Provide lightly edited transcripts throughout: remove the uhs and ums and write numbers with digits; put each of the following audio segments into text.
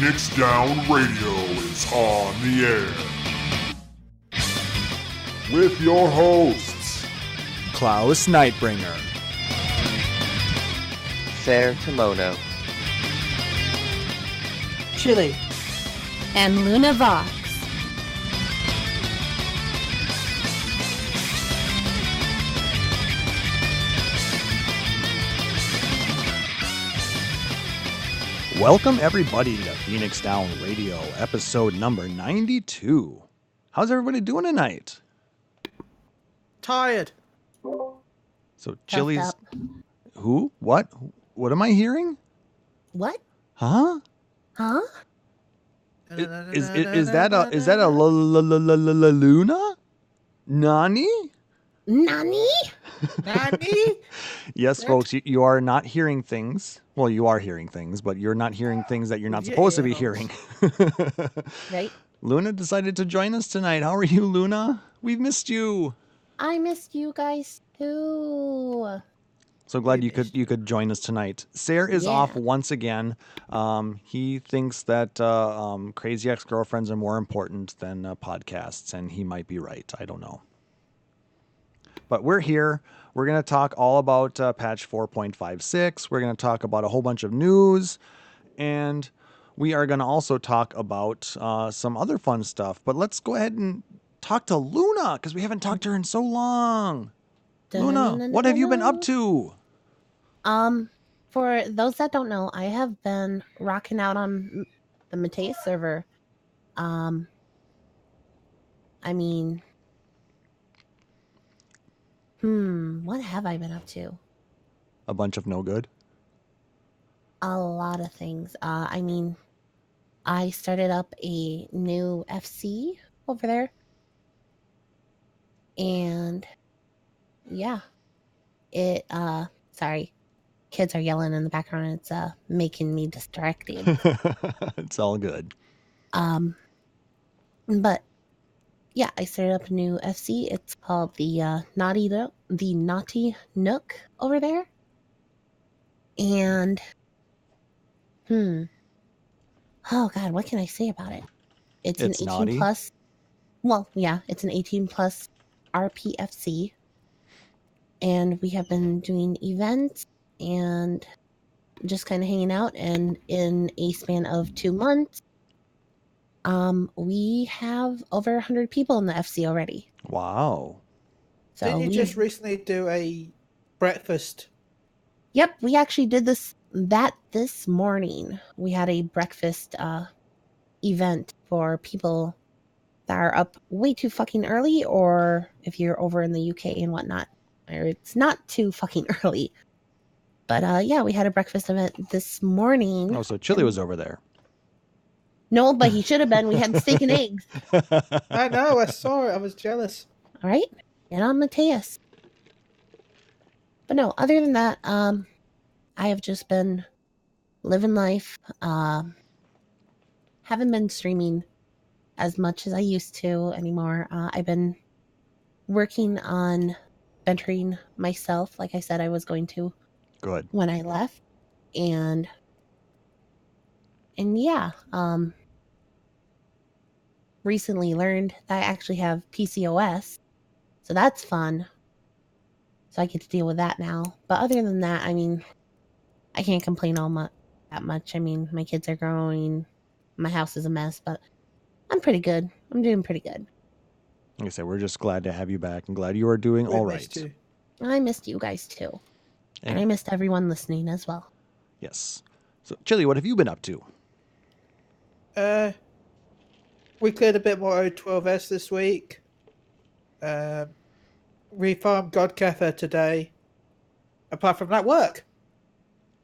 Phoenix Down Radio is on the air. With your hosts, Klauss Nightbringer, Fair Kimono, Chille, and Luna Vox. Welcome everybody to Phoenix Down Radio, episode number 92. How's everybody doing tonight? tired. So Chille's... up. Who? What? What am I hearing? What? Huh? Huh? Is that a Luna? Nani? Nani? Nanny? Yes, folks, you are not hearing things. Well, you are hearing things, but you're not hearing things that you're not supposed to be hearing. Right? Luna decided to join us tonight. How are you, Luna? We've missed you. I missed you guys too. So glad you could join us tonight. Sayre is off Yeah. once again. He thinks that Crazy Ex-Girlfriends are more important than podcasts, and he might be right. I don't know. But we're here. We're going to talk all about patch 4.56. We're going to talk about a whole bunch of news. And we are going to also talk about some other fun stuff. But let's go ahead and talk to Luna, because we haven't talked to her in so long. Luna, what have you been up to? For those that don't know, I have been rocking out on the Mateus server. What have I been up to? A bunch of no good. A lot of things. I started up a new FC over there. And yeah, sorry, kids are yelling in the background. It's making me distracted. It's all good. But yeah, I started up a new FC. It's called the Naughty Nook over there. And oh god, what can I say about it? It's an 18 naughty? plus. Well, yeah, it's an 18 plus RPFC. And we have been doing events and just kind of hanging out. And in a span of 2 months, we have over 100 people in the FC already. Wow. So Didn't you just recently do a breakfast? Yep, we actually did this morning. We had a breakfast event for people that are up way too fucking early, or if you're over in the UK and whatnot, or it's not too fucking early. But yeah, we had a breakfast event this morning. Oh, so Chille was over there. No, but he should have been. We had steak and eggs. I know, I saw it. I was jealous. All right, and on Mateus. But no, other than that, I have just been living life. Haven't been streaming as much as I used to anymore. I've been working on venturing myself, like I said I was going to. Good. When I left, and yeah, recently learned that I actually have PCOS, so that's fun. So I get to deal with that now. But other than that, I can't complain that much. My kids are growing, my house is a mess, but I'm pretty good. I'm doing pretty good. Like I said, we're just glad to have you back and glad you are doing all right. I missed you guys too. And I missed everyone listening as well. Yes. So, Chille, what have you been up to? We cleared a bit more O12S this week. Refarmed Godkether today. Apart from that, work.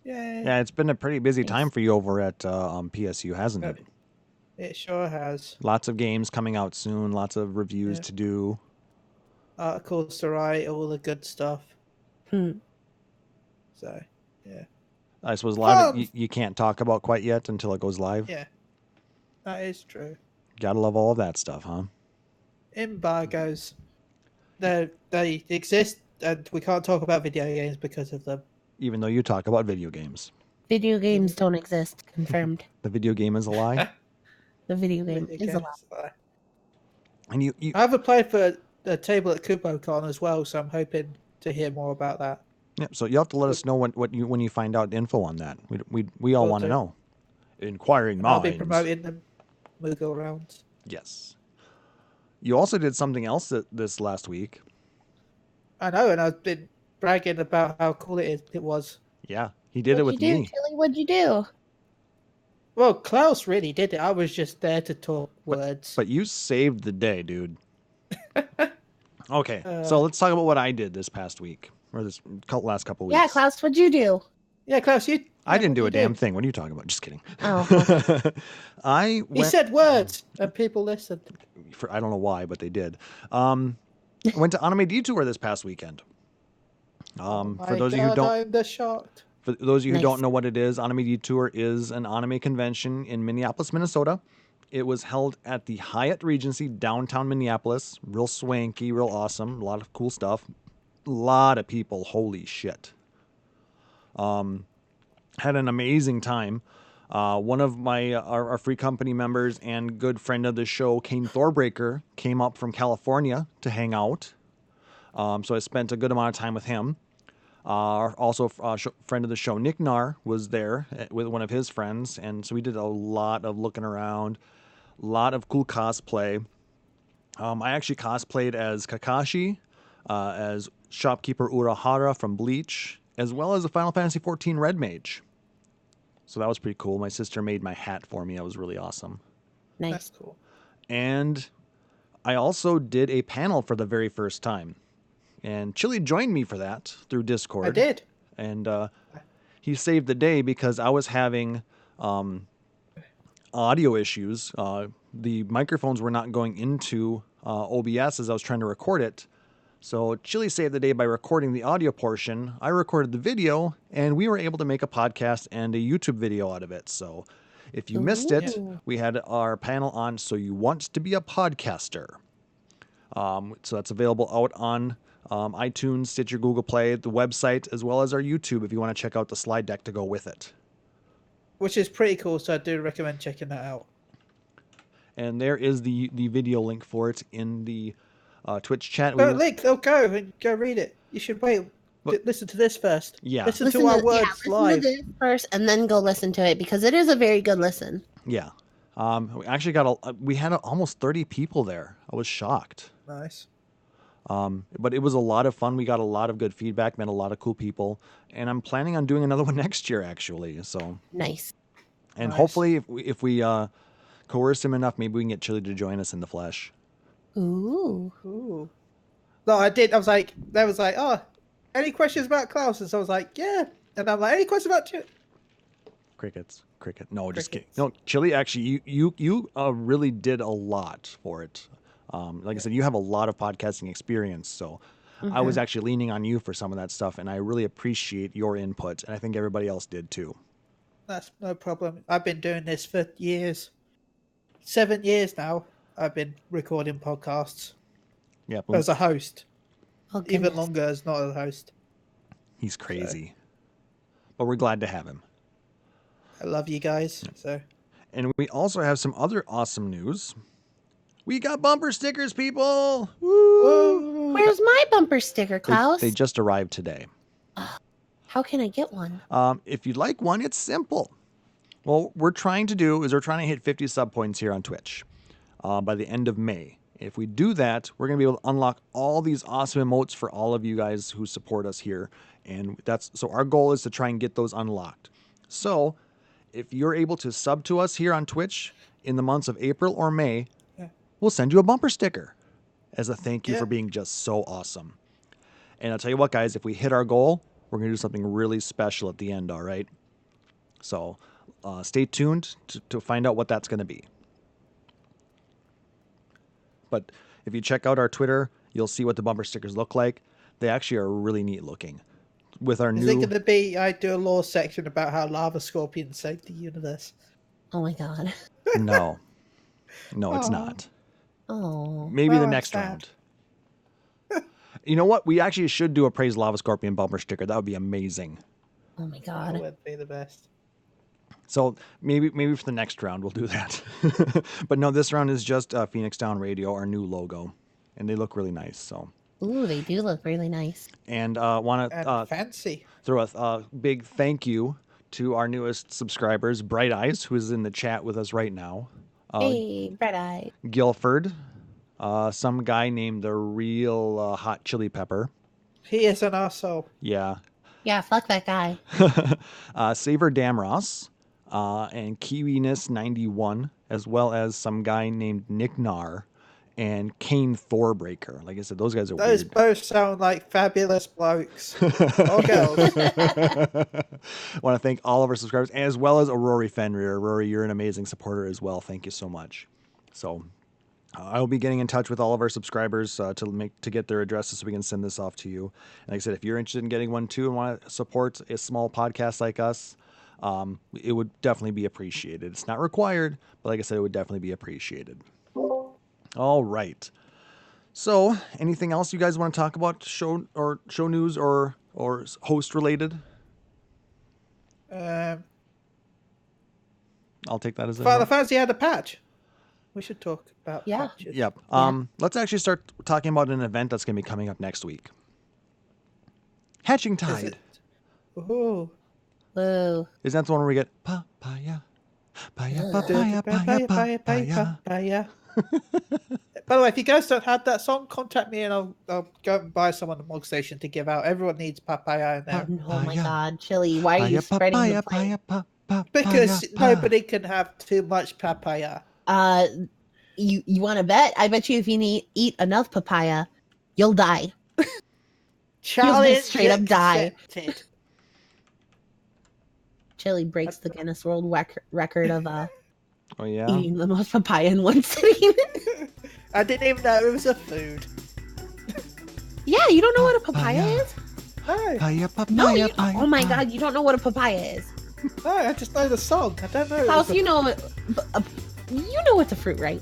Yay. Yeah, it's been a pretty busy time for you over at PSU, hasn't it? It sure has. Lots of games coming out soon, lots of reviews to do. Articles to write, all the good stuff. So, yeah. I suppose a lot of it you can't talk about quite yet until it goes live. Yeah, that is true. Gotta love all of that stuff, huh? Embargoes. They exist, and we can't talk about video games because of them. Even though you talk about video games. Video games don't exist. Confirmed. The video game is a lie. The video game is a lie. And you I've applied for a table at KuboCon as well, so I'm hoping to hear more about that. yeah, so you have to let us know when you find out info on that. We all Will want to do. know. Inquiring And I'll minds. be promoting the Moogle rounds. Yes. You also did something else this last week. I know, and I've been bragging about how cool it was. Yeah, he did it with me. Chille? What'd you do? Well, Klauss really did it. I was just there to talk words. But you saved the day, dude. Okay, so let's talk about what I did this past week, or this last couple weeks. Yeah, Klauss, what'd you do? Yeah, Klauss, I didn't do a damn thing. What are you talking about? Just kidding. Oh, I He said words, and people listened. I don't know why, but they did. Went to Anime Detour this past weekend. For those of you who don't, I'm shocked. For those of you who Nice. don't know what it is, Anime Detour is an anime convention in Minneapolis, Minnesota. It was held at the Hyatt Regency, downtown Minneapolis. Real swanky, real awesome. A lot of cool stuff. A lot of people. Holy shit. Had an amazing time. One of our free company members and good friend of the show, Kane Thorbreaker, came up from California to hang out. So I spent a good amount of time with him. Also, friend of the show, Nick Nar, was there with one of his friends. And so we did a lot of looking around, a lot of cool cosplay. I actually cosplayed as Kakashi, as shopkeeper Urahara from Bleach, as well as a Final Fantasy XIV Red Mage. So that was pretty cool. My sister made my hat for me. That was really awesome. nice. That's cool. And I also did a panel for the very first time. And Chille joined me for that through Discord. I did. And he saved the day because I was having audio issues. The microphones were not going into OBS as I was trying to record it. So Chille saved the day by recording the audio portion. I recorded the video, and we were able to make a podcast and a YouTube video out of it. So if you missed it, we had our panel on So You Want to Be a Podcaster. So that's available out on iTunes, Stitcher, Google Play, the website, as well as our YouTube if you want to check out the slide deck to go with it. Which is pretty cool, so I do recommend checking that out. And there is the video link for it in the Twitch chat. Link, go and go read it. You should wait. Listen to this first. Yeah. Listen to our words listen live. to this first, and then go listen to it because it is a very good listen. Yeah. We actually we had almost 30 people there. I was shocked. Nice. But it was a lot of fun. We got a lot of good feedback, met a lot of cool people, and I'm planning on doing another one next year, actually. So Nice. and Nice. hopefully, if we coerce him enough, maybe we can get Chille to join us in the flesh. Ooh. Ooh. No, I did. I was like, oh, any questions about Klauss? And so I was like, yeah. And I'm like, any questions about Chille? Crickets. No, just kidding. Crickets. No, Chille, actually, you really did a lot for it. Like I said, you have a lot of podcasting experience, so I was actually leaning on you for some of that stuff, and I really appreciate your input, and I think everybody else did too. That's no problem. I've been doing this for years. 7 years now. I've been recording podcasts Yeah, as a host. Oh, Even goodness. longer as not a host. he's crazy, but we're glad to have him. I love you guys. So And we also have some other awesome news. We got bumper stickers, people! Woo! Where's my bumper sticker, Klauss? They just arrived today. How can I get one? If you'd like one, it's simple. Well, what we're trying to hit 50 sub points here on Twitch by the end of May. If we do that, we're going to be able to unlock all these awesome emotes for all of you guys who support us here. And so our goal is to try and get those unlocked. So if you're able to sub to us here on Twitch in the months of April or May, we'll send you a bumper sticker as a thank you for being just so awesome. And I'll tell you what, guys, if we hit our goal, we're going to do something really special at the end, all right? So stay tuned to find out what that's going to be. But if you check out our Twitter, you'll see what the bumper stickers look like. They actually are really neat looking. With our is it new... going to be, I do a lore section about how lava scorpions saved the universe? Oh my god. No. No, it's Aw. not. Oh. Maybe Well, the I'm next sad. round. You know what? We actually should do a Praise Lava Scorpion bumper sticker. That would be amazing. Oh my That god. would be the best. So maybe for the next round we'll do that. But no, this round is just Phoenix Down Radio, our new logo, and they look really nice. So. Ooh, they do look really nice. And want to fancy. Throw a big thank you to our newest subscribers, Bright Eyes, who is in the chat with us right now. Hey, Bright Eye. Guilford, some guy named the Real Hot Chili Pepper. He is an arsehole. Yeah. Yeah, fuck that guy. Saver Damross, and Kiwiness91, as well as some guy named Nick Nar and Kane Thorbreaker. Like I said, those guys are Those weird. both sound like fabulous blokes. Or girls. Want to thank all of our subscribers, as well as Rory Fenrir. Rory, you're an amazing supporter as well. Thank you so much. So I will be getting in touch with all of our subscribers to get their addresses so we can send this off to you. And like I said, if you're interested in getting one too and want to support a small podcast like us, it would definitely be appreciated. It's not required, but like I said, it would definitely be appreciated. All right. So, anything else you guys want to talk about, show news or host related? Final I'll take that as a Fantasy had a patch. We should talk about patches. Yep. Let's actually start talking about an event that's going to be coming up next week. Hatching Tide. Ooh. Whoa. Is that the one where we get papaya? Papaya. By the way, if you guys don't have that song, contact me and I'll go and buy some on the Mog Station to give out. Everyone needs papaya in there. Oh my God, Chili, why are you spreading the plate? Because nobody can have too much papaya. You want to bet? I bet you if you eat enough papaya, you'll die. Challenge You'll just straight up die. accepted. Chili breaks the Guinness World Record of Oh yeah. eating the most papaya in one sitting. I didn't even know it was a food. Yeah, you don't know what a papaya is? No. No, oh my God, you don't know what a papaya is. No, I just know the song. I don't know. Klauss, you know it's a fruit, right?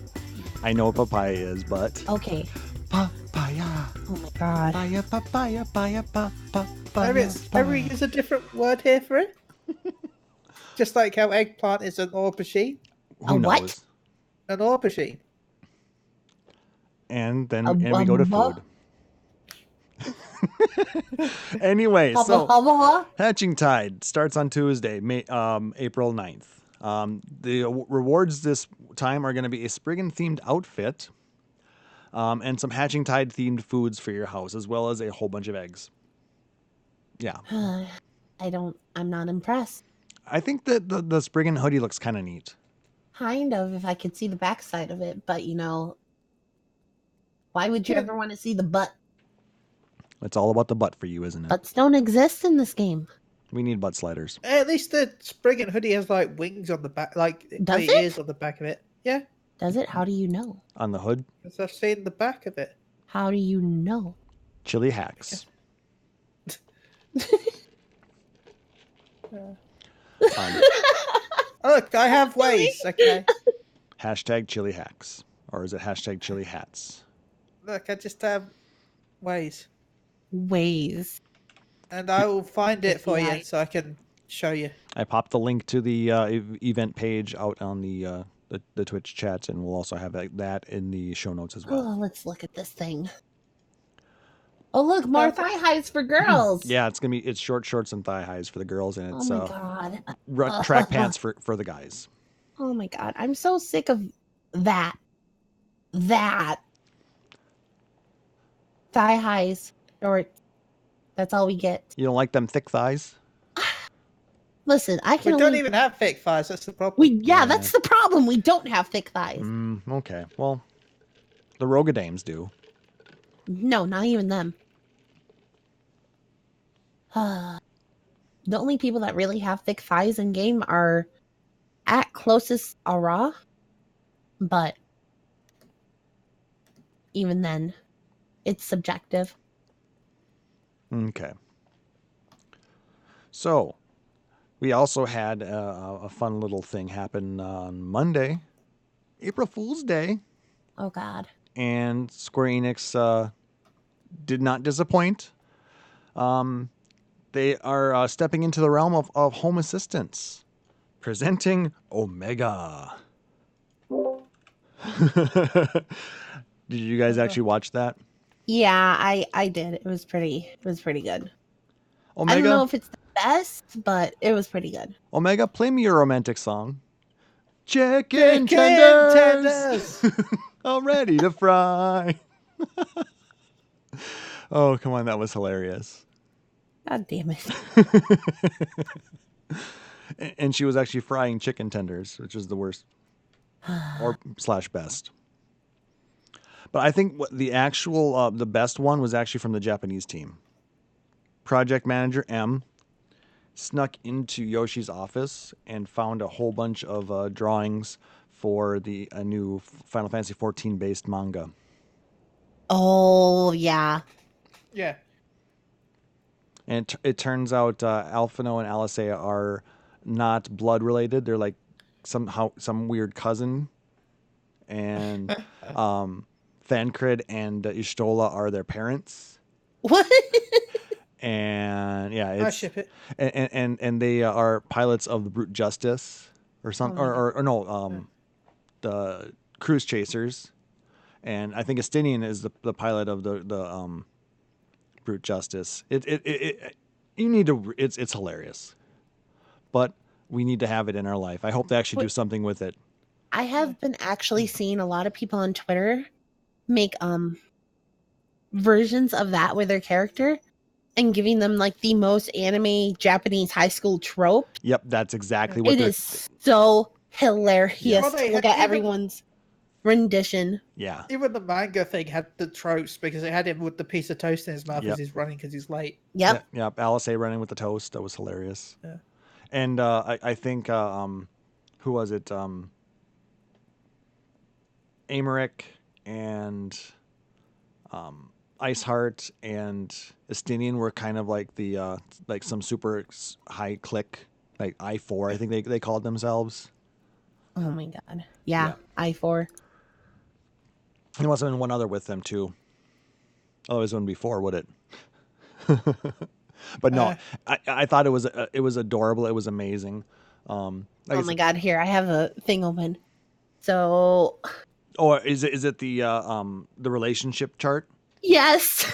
I know what papaya is, but Okay. papaya. Oh my God. Every use a different word here for it. Just like how eggplant is an aubergine. Who knows? What? An aubergine. And then we go to food. Anyway, so Hatching Tide starts on Tuesday, April 9th. The rewards this time are going to be a Spriggan themed outfit, and some Hatching Tide themed foods for your house, as well as a whole bunch of eggs. Yeah. I'm not impressed. I think that the Spriggan hoodie looks kind of neat. Kind of, if I could see the backside of it, but why would you ever want to see the butt? It's all about the butt for you, isn't it? Butts don't exist in this game. We need butt sliders. At least the Spriggan hoodie has like wings on the back, like Does the it? ears on the back of it. Yeah, Does it? How do you know? On the hood, because I've seen the back of it. How do you know? Chili hacks. Look, I have ways. Okay. Hashtag chili hacks. Or is it hashtag chili hats? Look, I just have ways, Ways. and I will find it for you Right. so I can show you. I popped the link to the event page out on the Twitch chat, and we'll also have that in the show notes as well. Oh, let's look at this thing. Oh, look, more thigh highs for girls. Yeah, it's short shorts and thigh highs for the girls, and it's Oh my God. track pants for the guys. Oh my God. I'm so sick of that. Thigh highs. That's all we get. You don't like them thick thighs? Listen, I We can don't only... even have thick thighs. That's the problem. That's the problem. We don't have thick thighs. Okay, well, the Rogadames do. No, not even them. The only people that really have thick thighs in game are at closest Ara, but even then, it's subjective. Okay. So, we also had a fun little thing happen on Monday, April Fool's Day, Oh God. and Square Enix did not disappoint. They are stepping into the realm of home assistance. presenting Omega. Did you guys actually watch that? Yeah, I did. It was pretty good. Omega, I don't know if it's the best, but it was pretty good. Omega, play me your romantic song. Chicken Chicken tenders, tenders. all ready to fry. Oh, come on, that was hilarious. God damn it. And she was actually frying chicken tenders, which is the worst or / best. But I think what the actual the best one was actually from the Japanese team. Project manager M snuck into Yoshi's office and found a whole bunch of drawings for a new Final Fantasy XIV based manga. Oh, yeah. Yeah. And it turns out Alphino and Alice are not blood related. They're like some weird cousin. And Thancred and Ishtola are their parents. What? And yeah, I ship it. And they are pilots of the Brute Justice or something, or no, the Cruise Chasers. And I think Estinian is the pilot of the Brute Justice. You need to. It's hilarious, but we need to have it in our life. I hope they actually do something with it. I have been actually seeing a lot of people on Twitter make versions of that with their character and giving them like the most anime Japanese high school trope. Yep, that's exactly what it is. So hilarious Well, to look at everyone's rendition. Yeah. Even the manga thing had the tropes because it had him with the piece of toast in his mouth Yep. as he's running because he's late. Yep. Yep. Alice running with the toast. That was hilarious. Yeah. And I think who was it? Amaric and Iceheart and Estinian were kind of like the like some super high click, like I4, I think they called themselves. Oh my god. Yeah. I4. There must have been one other with them too. Otherwise, it wouldn't be 4, would it? But no, I thought it was adorable. It was amazing. Oh my god! Here, I have a thing open. So. Oh, is it the relationship chart? Yes.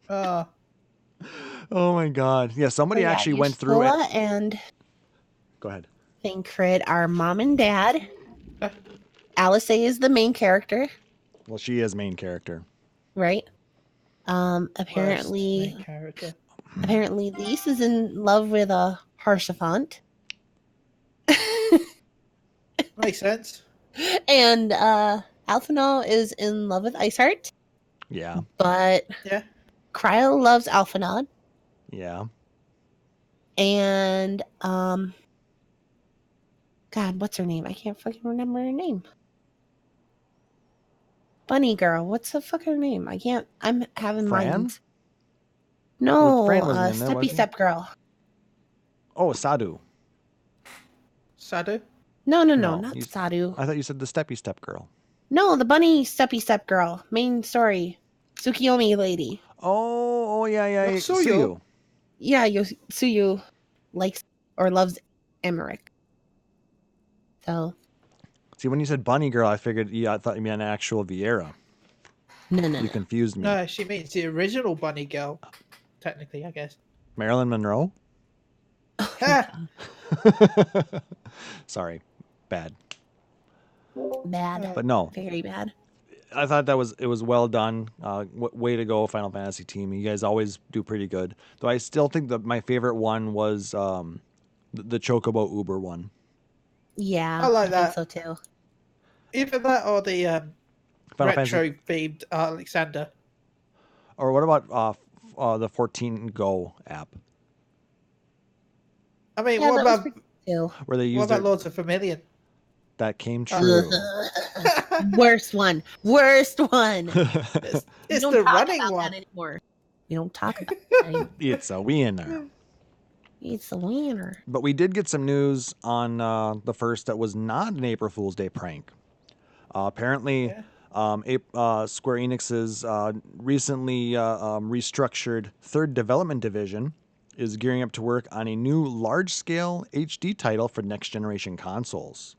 Oh my god! Yeah, somebody actually went through it. And. Go ahead. Thancred are mom and dad. Alice is the main character. Well, she is main character. Right. Apparently Lise is in love with a Harsafant. Makes sense. And Alphino is in love with Iceheart. Yeah. But Cryo loves Alphanod. Yeah. And God, what's her name? I can't fucking remember her name. Bunny girl. What's the fuck her name? I'm having mine. No, Steppy Step girl. Oh, Sadu. Sadu? No, not Sadu. I thought you said the Steppy Step girl. No, the bunny Steppy Step girl. Main story. Tsukiyomi lady. Oh yeah. Suyu. Yeah, Suyu likes or loves Emmerich. So. See, when you said bunny girl, I thought you meant an actual Vieira. No. You confused me. No, she means the original bunny girl. Technically, I guess. Marilyn Monroe? Sorry. Bad. But no. Very bad. I thought it was well done. Way to go, Final Fantasy team. You guys always do pretty good. Though I still think that my favorite one was the Chocobo Uber one. Yeah, I like that. think so too. Either that or the retro-themed Alexander. Or what about the 14 Go app? I mean, what about where they used Lords of Vermilion? That came true. Worst one. It's the running one. Anymore. We don't talk about that anymore. It's a winner. It's a winner. But we did get some news on the first that was not an April Fool's Day prank. Apparently, Square Enix's recently restructured third development division is gearing up to work on a new large-scale HD title for next-generation consoles.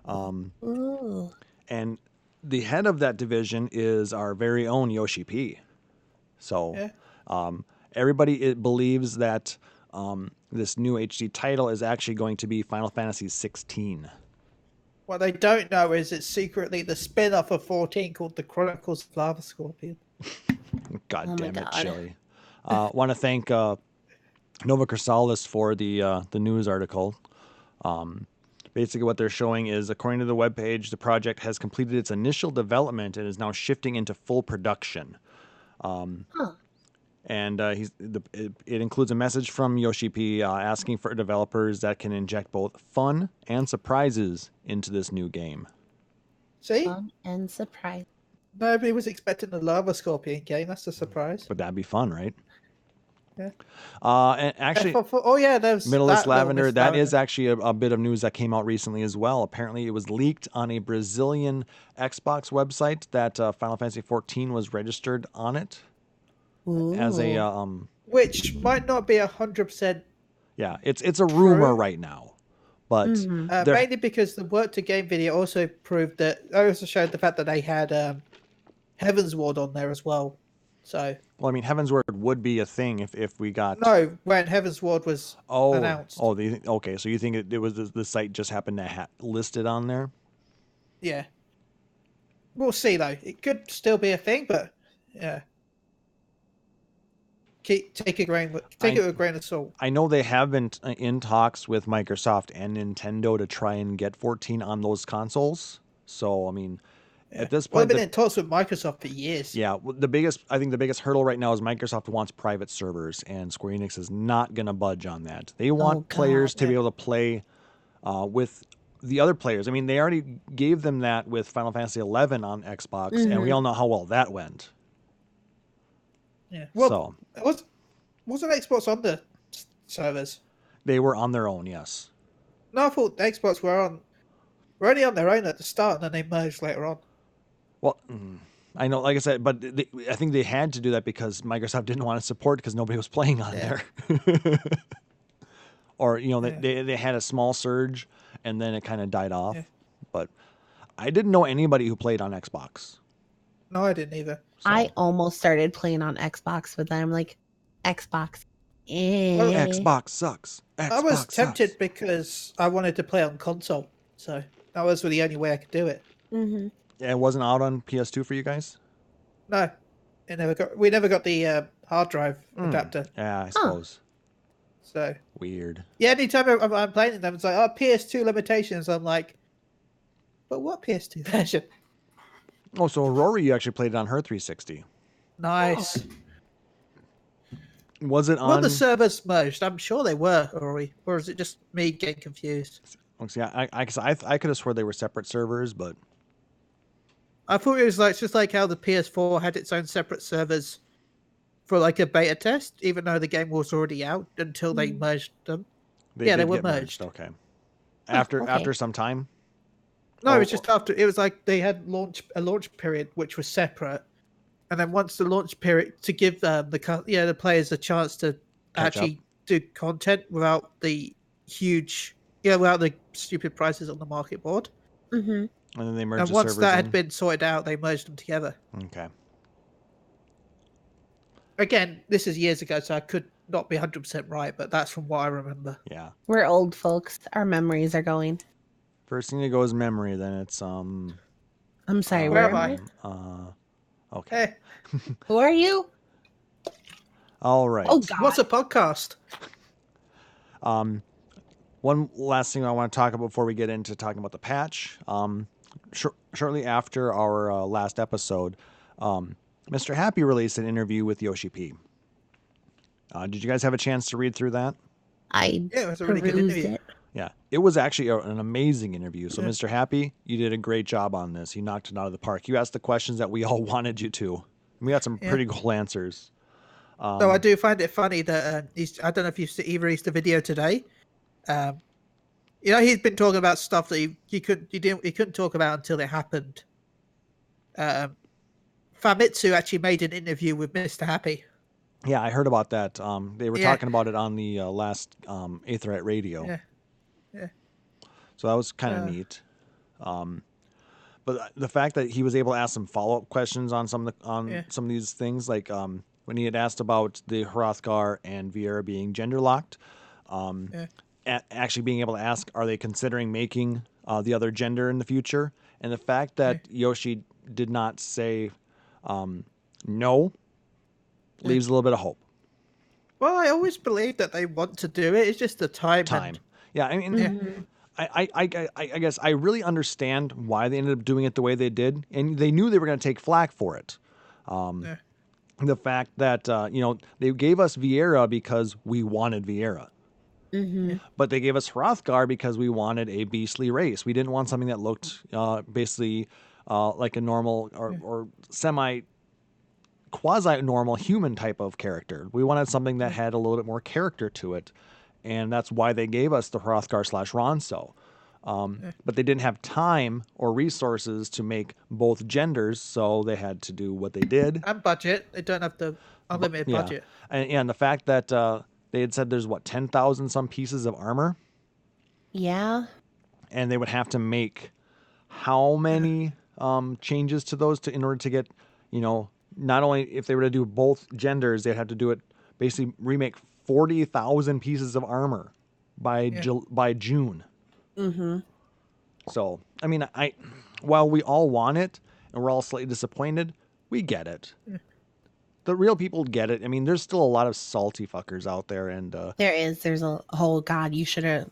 Ooh. And the head of that division is our very own Yoshi-P. So everybody believes that this new HD title is actually going to be Final Fantasy 16. What they don't know is it's secretly the spin-off of 14 called The Chronicles of Lava Scorpion. God Oh my damn it, God. Chille. Want to thank Nova Chrysalis for the news article. Basically, what they're showing is, according to the webpage, the project has completed its initial development and is now shifting into full production. And it includes a message from Yoshi-P asking for developers that can inject both fun and surprises into this new game. See? Fun and surprise. Nobody was expecting the Lava Scorpion game. That's a surprise. But that'd be fun, right? Yeah. And actually, there's Middle-less that Lavender, Miss that is Lavender. actually a bit of news that came out recently as well. Apparently, it was leaked on a Brazilian Xbox website that Final Fantasy XIV was registered on it as a Ooh. Which might not be 100%. yeah. It's a rumor True. right now, but Mhm. there- Mainly because the work to game video also proved that. Also showed the fact that they had Heaven's Ward on there as well. So well, I mean, Heaven's Word would be a thing if we got no, when Heaven's Ward was announced. Okay, so you think it was the site just happened to list it on there? Yeah. We'll see though. It could still be a thing, but yeah. Take it with a grain of salt. I know they have been in talks with Microsoft and Nintendo to try and get 14 on those consoles. So, I mean, at this Well, I've point, been in talks with Microsoft for years. yeah, I think the biggest hurdle right now is Microsoft wants private servers, and Square Enix is not going to budge on that. They want players to be able to play with the other players. I mean, they already gave them that with Final Fantasy XI on Xbox, and we all know how well that went. Yeah. Well, So wasn't Xbox on the servers? they were on their own, yes. No, I thought Xbox were only on their own at the start, and then they merged later on. Well, I know, like I said, but I think they had to do that because Microsoft didn't want to support because nobody was playing on there. Or, they had a small surge and then it kind of died off. Yeah. But I didn't know anybody who played on Xbox. No, I didn't either. So. I almost started playing on Xbox, but then I'm like, Xbox. Well, Xbox sucks. I was tempted because I wanted to play on console. So that was the only way I could do it. Mm-hmm. It wasn't out on PS2 for you guys? No. We never got the hard drive adapter. Yeah, I suppose. So weird. Yeah, anytime I'm playing them, it's like, PS2 limitations. I'm like, but what PS2 version? Oh, so Rory, you actually played it on her 360. Nice. Oh. Was it on? Well, the servers merged. I'm sure they were, Rory. Or is it just me getting confused? See, I could have swore they were separate servers, but I thought it was just like how the PS4 had its own separate servers for like a beta test, even though the game was already out until they merged them. They were merged. Okay. After some time. No, it was just after. It was like they had a launch period which was separate, and then once the launch period to give the players a chance to actually do content without the without the stupid prices on the market board. Mm-hmm. And then they merged. And once that had been sorted out, they merged them together. Okay. Again, this is years ago, so I could not be 100% right, but that's from what I remember. Yeah. We're old folks. Our memories are going. First thing to go is memory, then it's I'm sorry, where am I? Okay. Hey. Who are you? All right. Oh God. What's a podcast? One last thing I want to talk about before we get into talking about the patch. Shortly after our last episode, Mr. Happy released an interview with Yoshi-P. Did you guys have a chance to read through that? It was a really good interview. Yeah, it was actually an amazing interview. So, Mr. Happy, you did a great job on this. You knocked it out of the park. You asked the questions that we all wanted you to. And we got some pretty cool answers. So I do find it funny that I don't know if he released a video today. He's been talking about stuff that he couldn't talk about until it happened. Famitsu actually made an interview with Mr. Happy Yeah, I heard about that. They were Yeah. talking about it on the last Aetherite Radio. Yeah. Yeah. So that was kind of neat. But the fact that he was able to ask some follow-up questions on some of these things, like when he had asked about the Hrothgar and Vieira being gender locked, actually being able to ask, are they considering making the other gender in the future? And the fact that Yoshi did not say no leaves a little bit of hope. Well, I always believe that they want to do it. It's just the time. Yeah, I mean, I guess I really understand why they ended up doing it the way they did, and they knew they were going to take flack for it. The fact that they gave us Vieira because we wanted Vieira, but they gave us Hrothgar because we wanted a beastly race. We didn't want something that looked basically like a normal or semi quasi-normal human type of character. We wanted something that had a little bit more character to it, and that's why they gave us the Hrothgar / Ronso. But they didn't have time or resources to make both genders, so they had to do what they did. And budget. They don't have the unlimited budget. And the fact that they had said there's 10,000 some pieces of armor. Yeah. And they would have to make how many changes to those in order to get, not only if they were to do both genders, they'd have to do it, basically remake 40,000 pieces of armor by June. Mm-hmm. So, I mean, while we all want it and we're all slightly disappointed, we get it. The real people get it. I mean, there's still a lot of salty fuckers out there, and there's a whole God. You should have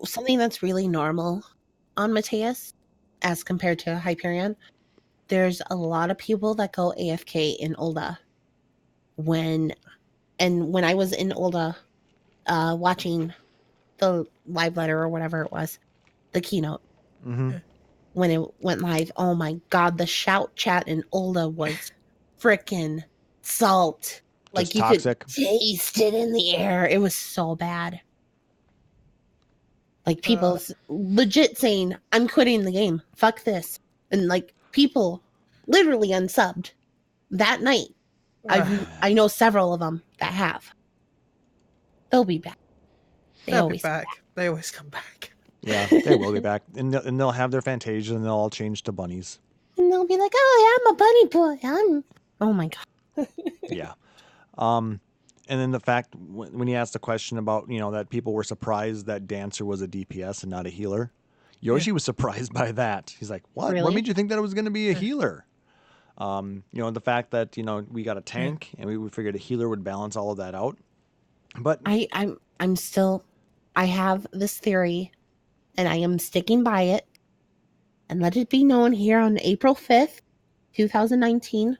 something that's really normal on Mateus as compared to Hyperion. There's a lot of people that go AFK in Ulda. When I was in Ulda, watching the live letter or whatever it was, the keynote, when it went live, oh my God, the shout chat in Ulda was frickin' salt. Like just you toxic. Could taste it in the air. It was so bad. Like people legit saying, I'm quitting the game. Fuck this. And like people literally unsubbed that night. I know several of them that have. They'll be back. They'll be back. They always come back. Yeah, they will be back. And they'll have their Fantasias and they'll all change to bunnies. And they'll be like, oh, yeah, I'm a bunny boy. Oh my God. Yeah. And then the fact when he asked the question about, that people were surprised that Dancer was a DPS and not a healer. Yoshi was surprised by that. He's like, what? Really? What made you think that it was going to be a healer? The fact that, we got a tank and we figured a healer would balance all of that out. But I'm still, I have this theory and I am sticking by it. And let it be known here on April 5th, 2019,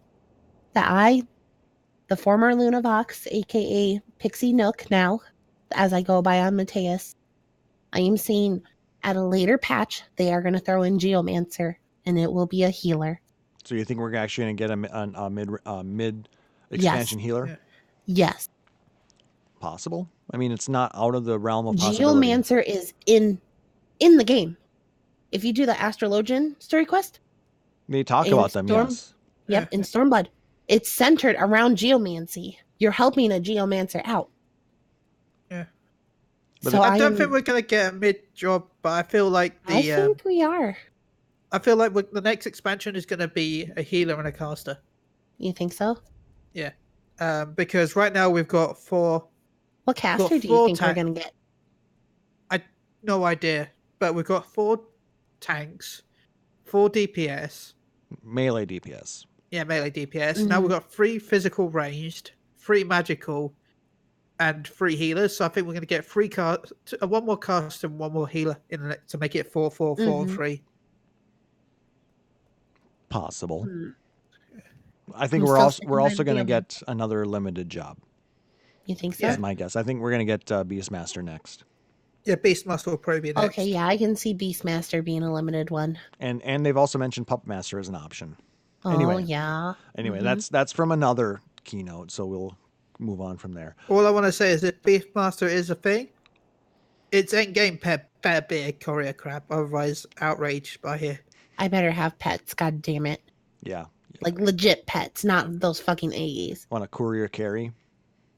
that the former Luna Vox, aka Pixie Nook now, as I go by on Mateus, I am seeing at a later patch, they are going to throw in Geomancer, and it will be a healer. So you think we're actually going to get a mid expansion healer? Yes. Possible? I mean, it's not out of the realm of possibility. Geomancer is in the game. If you do the Astrologian story quest, they talk about them, yes. Yep, in Stormblood. It's centered around geomancy. You're helping a geomancer out. Yeah. So I don't think we're going to get a mid-job, but I feel like I think we are. I feel like the next expansion is going to be a healer and a caster. You think so? Yeah. Because right now we've got 4... What caster do you think we're going to get? No idea. But we've got 4 tanks, 4 DPS. Melee DPS. Yeah, melee DPS. Now we've got 3 physical ranged, 3 magical, and 3 healers. So I think we're going to get 1 more cast and 1 more healer to make it 4, 4, 4, and 3. Possible. I think we're also going to get another limited job. You think so? That's my guess. I think we're going to get Beastmaster next. Yeah, Beastmaster will probably be next. Okay, yeah, I can see Beastmaster being a limited one. And they've also mentioned Puppet Master as an option. Oh, anyway, yeah. Anyway, that's from another keynote, so we'll move on from there. All I want to say is that Beastmaster is a thing. It's endgame better be a courier crap, otherwise outraged by here. I better have pets, god damn it. Yeah. Like legit pets, not those fucking AEs. On a courier carry,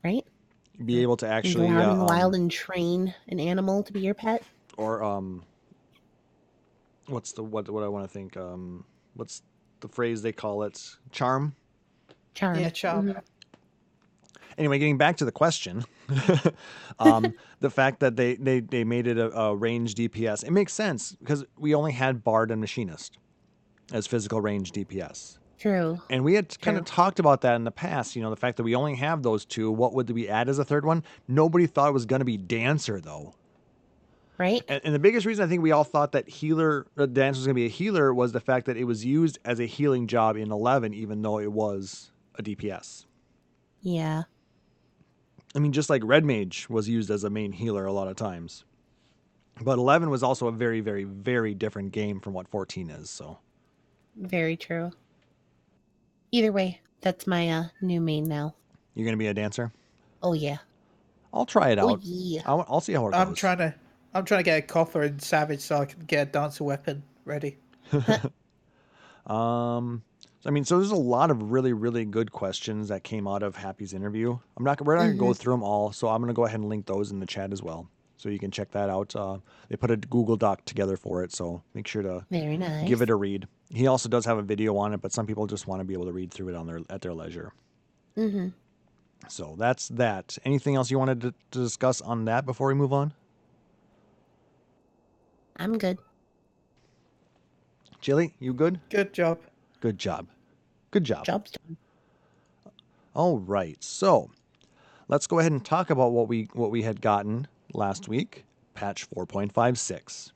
right? be able to You actually go out in the wild and train an animal to be your pet. or what's the what I want to think what's the phrase they call it? Charm. Yeah, charm. Mm-hmm. Anyway, getting back to the question, the fact that they made it a range DPS, it makes sense because we only had Bard and Machinist as physical range DPS. True. And we had kind of talked about that in the past, you know, the fact that we only have those two. What would we add as a third one? Nobody thought it was going to be Dancer, though. Right. And the biggest reason I think we all thought that Dancer was going to be a healer was the fact that it was used as a healing job in 11, even though it was a DPS. Yeah. I mean, just like Red Mage was used as a main healer a lot of times. But 11 was also a very, very, very different game from what 14 is, so. Very true. Either way, that's my new main now. You're going to be a Dancer? Oh, yeah. I'll try it out. Oh, yeah. I'll see how it I'm goes. trying to get a coffer in Savage so I can get a dancer weapon ready. I mean, so there's a lot of really, really good questions that came out of Happy's interview. We're not going to go through them all, so I'm going to go ahead and link those in the chat as well, so you can check that out. They put a Google Doc together for it, so make sure to Very nice. give it a read. He also does have a video on it, but some people just want to be able to read through it at their leisure. Mm-hmm. So that's that. Anything else you wanted to discuss on that before we move on? I'm good. Chille, you good? Good job. Good job. Good job. Job's done. All right. So let's go ahead and talk about what we had gotten last week, patch 4.56.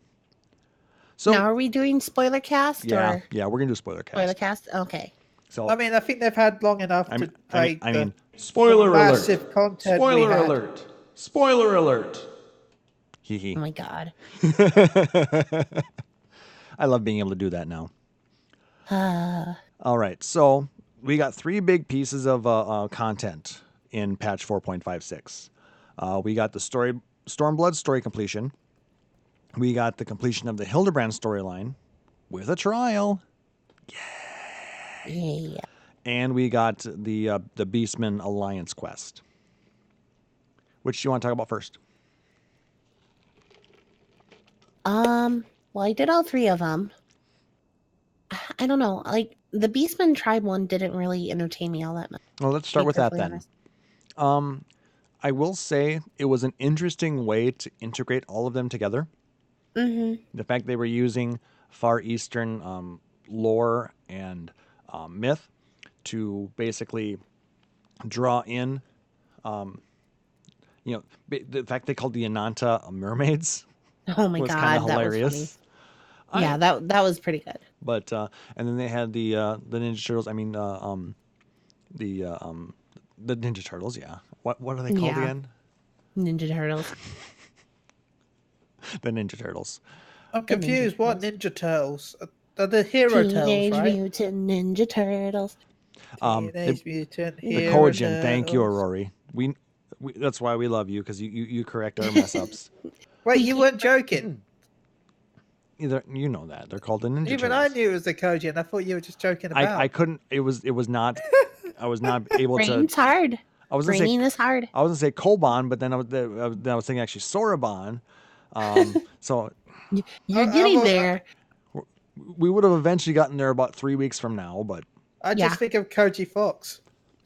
So now, are we doing spoiler cast? yeah, or yeah, we're gonna do spoiler cast. spoiler cast? Okay. So I mean, I think they've had long enough to play I mean, Spoiler alert. massive content we Spoiler had. alert. Spoiler alert. hee hee. Oh my god. I love being able to do that now. All right, so we got 3 big pieces of content in patch 4.56. We got the Stormblood story completion. We got the completion of the Hildibrand storyline with a trial. Yeah. And we got the Beastman Alliance quest. Which do you want to talk about first? Well, I did all 3 of them. I don't know. Like, the Beastman Tribe one didn't really entertain me all that much. Well, let's start with that then. Honest. I will say it was an interesting way to integrate all of them together. Mm-hmm. The fact they were using Far Eastern lore and myth to basically draw in, the fact they called the Ananta mermaids. Oh my was god, kind of that hilarious. was funny. Yeah, that was pretty good. But and then they had the Ninja Turtles. I mean, the Ninja Turtles. Yeah. What are they called again? Ninja Turtles. The Ninja Turtles. I'm confused. What Ninja Turtles? They're the Hero Turtles, Teenage right? Mutant Ninja Turtles. Teenage Mutant The Hero Kojin. Turtles. Thank you, Aurori. We that's why we love you, because you correct our mess ups. Wait, you weren't joking. Either you know that they're called the Ninja Even Turtles. I knew it was the Kojin. I thought you were just joking about. I couldn't. It was not. I was not able to. Brain's hard. I was gonna Braining say is hard. I was gonna say Koban, but then I was thinking actually Soraban. So You're getting there. we would have eventually gotten there about 3 weeks from now, but I just think of Koji Fox.